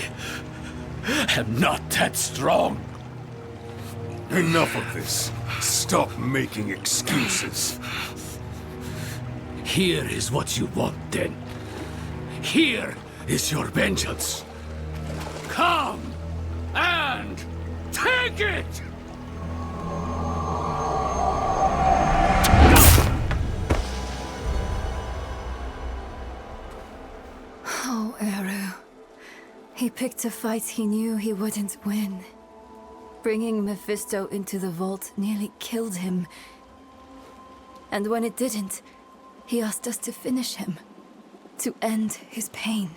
[SPEAKER 15] am not that strong.
[SPEAKER 13] Enough of this. Stop making excuses.
[SPEAKER 15] Here is what you want, then. Here is your vengeance. Come and take it!
[SPEAKER 5] Oh, Eru. He picked a fight he knew he wouldn't win. Bringing Mephisto into the vault nearly killed him. And when it didn't, he asked us to finish him. To end his pain.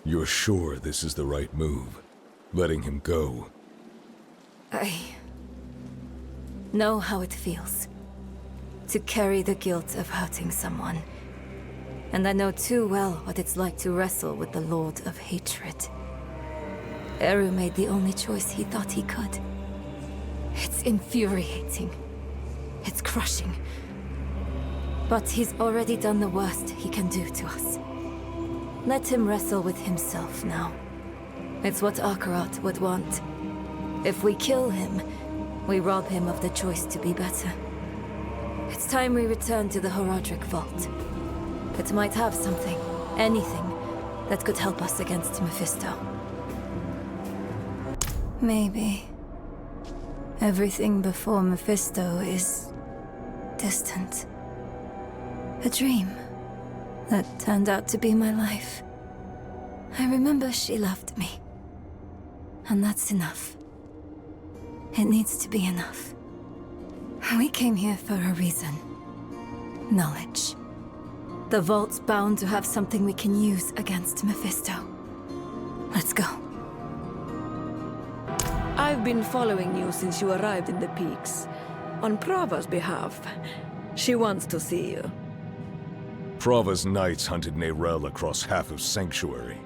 [SPEAKER 13] You're sure this is the right move? Letting him go?
[SPEAKER 5] I know how it feels. To carry the guilt of hurting someone. And I know too well what it's like to wrestle with the Lord of Hatred. Eru made the only choice he thought he could. It's infuriating. It's crushing. But he's already done the worst he can do to us. Let him wrestle with himself now. It's what Akarat would want. If we kill him, we rob him of the choice to be better. It's time we return to the Horadric Vault. It might have something, anything, that could help us against Mephisto. Maybe. Everything before Mephisto is distant. A dream that turned out to be my life. I remember she loved me. And that's enough. It needs to be enough. We came here for a reason. Knowledge. The vault's bound to have something we can use against Mephisto. Let's go.
[SPEAKER 9] I've been following you since you arrived in the Peaks. On Prava's behalf. She wants to see you.
[SPEAKER 13] Prava's knights hunted Neyrel across half of Sanctuary.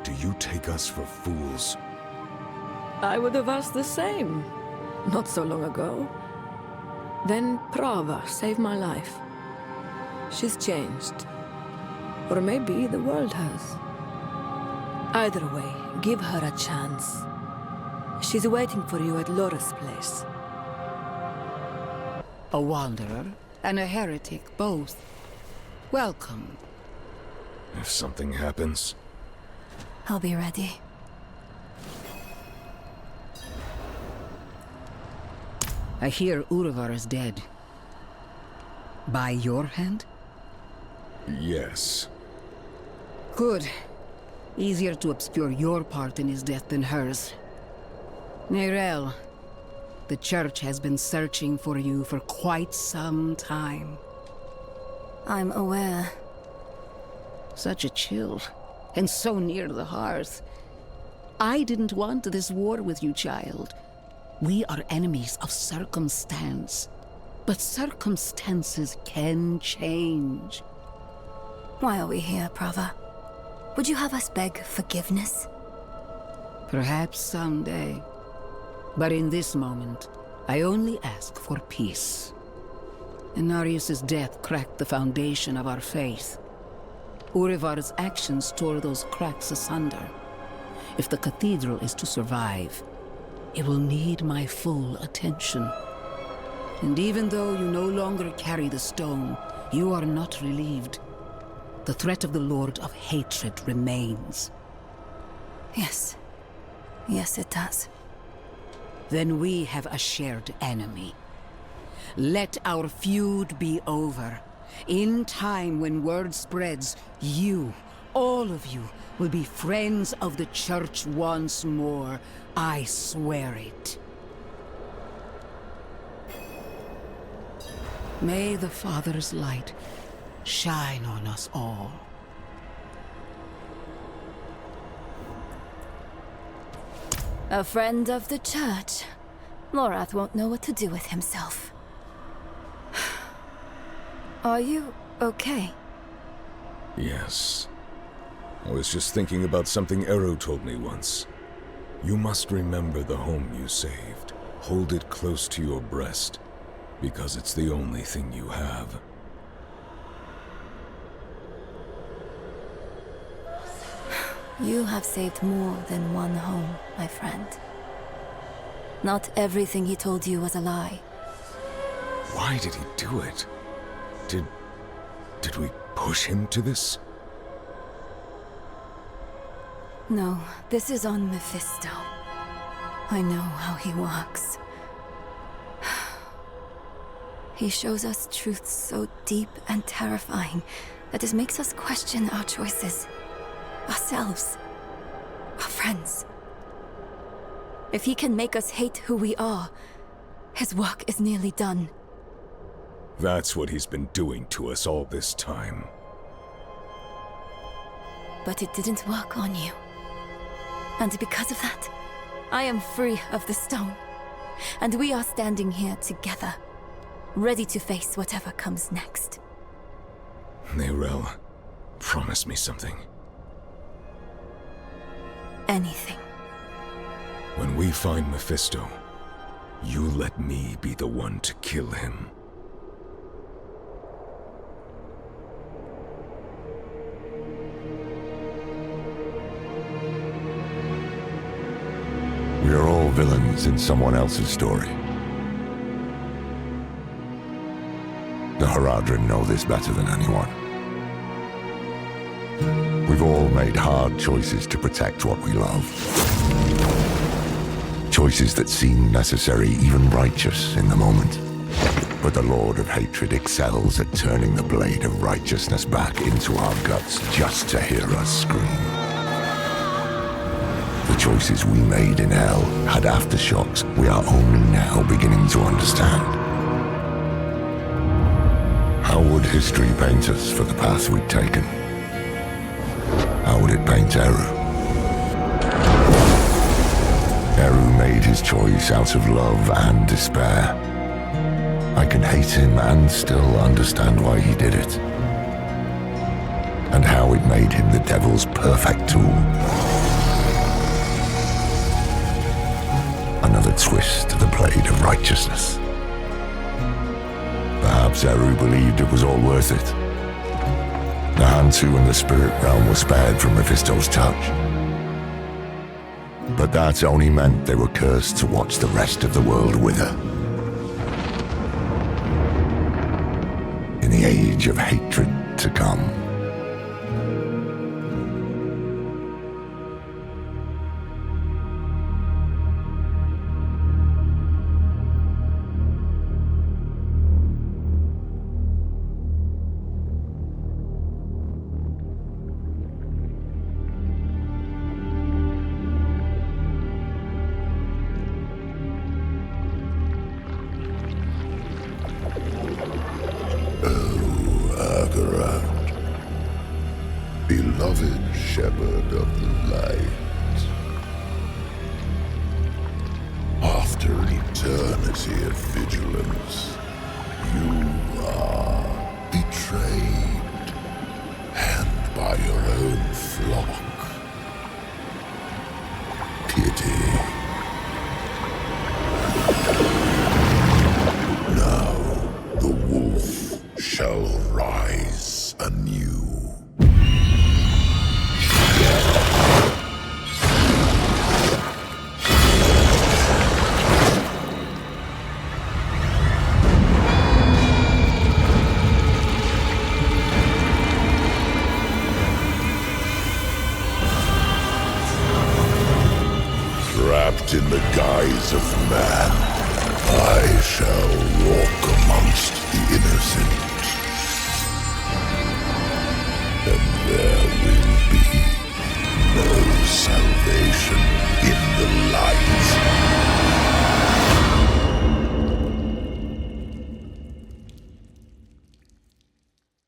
[SPEAKER 13] Do you take us for fools?
[SPEAKER 9] I would have asked the same. Not so long ago. Then Prava saved my life.
[SPEAKER 20] She's changed. Or maybe the world has. Either way, give her a chance. She's waiting for you at Laura's place.
[SPEAKER 9] A wanderer and a heretic, both. Welcome.
[SPEAKER 13] If something happens...
[SPEAKER 5] I'll be ready.
[SPEAKER 9] I hear Urivar is dead. By your hand?
[SPEAKER 13] Yes.
[SPEAKER 9] Good. Easier to obscure your part in his death than hers. Neyrelle, the Church has been searching for you for quite some time.
[SPEAKER 5] I'm aware.
[SPEAKER 9] Such a chill, and so near the hearth. I didn't want this war with you, child. We are enemies of circumstance. But circumstances can change.
[SPEAKER 5] Why are we here, Prava? Would you have us beg forgiveness?
[SPEAKER 9] Perhaps someday. But in this moment, I only ask for peace. Inarius's death cracked the foundation of our faith. Urivar's actions tore those cracks asunder. If the cathedral is to survive, it will need my full attention. And even though you no longer carry the stone, you are not relieved. The threat of the Lord of Hatred remains.
[SPEAKER 5] Yes. Yes, it does.
[SPEAKER 9] Then we have a shared enemy. Let our feud be over. In time, when word spreads, you, all of you, will be friends of the Church once more. I swear it. May the Father's light shine on us all.
[SPEAKER 5] A friend of the Church. Lorath won't know what to do with himself. Are you okay?
[SPEAKER 13] Yes. I was just thinking about something Eru told me once. You must remember the home you saved. Hold it close to your breast, because it's the only thing you have.
[SPEAKER 5] You have saved more than one home, my friend. Not everything he told you was a lie.
[SPEAKER 13] Why did he do it? Did we push him to this?
[SPEAKER 5] No, this is on Mephisto. I know how he works. He shows us truths so deep and terrifying that it makes us question our choices. Ourselves. Our friends. If he can make us hate who we are, his work is nearly done.
[SPEAKER 13] That's what he's been doing to us all this time.
[SPEAKER 5] But it didn't work on you. And because of that, I am free of the stone. And we are standing here together, ready to face whatever comes next.
[SPEAKER 13] Neyrelle, promise me something.
[SPEAKER 5] Anything.
[SPEAKER 13] When we find Mephisto, you let me be the one to kill him.
[SPEAKER 1] We are all villains in someone else's story. The Haradrim know this better than anyone. We've all made hard choices to protect what we love. Choices that seem necessary, even righteous in the moment. But the Lord of Hatred excels at turning the blade of righteousness back into our guts just to hear us scream. The choices we made in hell had aftershocks we are only now beginning to understand. How would history paint us for the path we'd taken? How would it paint Eru? Eru made his choice out of love and despair. I can hate him and still understand why he did it. And how it made him the devil's perfect tool. Another twist to the blade of righteousness. Perhaps Eru believed it was all worth it. Tantu and the spirit realm were spared from Mephisto's touch. But that only meant they were cursed to watch the rest of the world wither. In the age of hatred to come.
[SPEAKER 18] Beloved shepherd of the light, after an eternity of vigilance, you are betrayed, and by your own flock. Pity. Now the wolf shall rise anew. Wrapped in the guise of man, I shall walk amongst the innocent. And there will be no salvation in the light.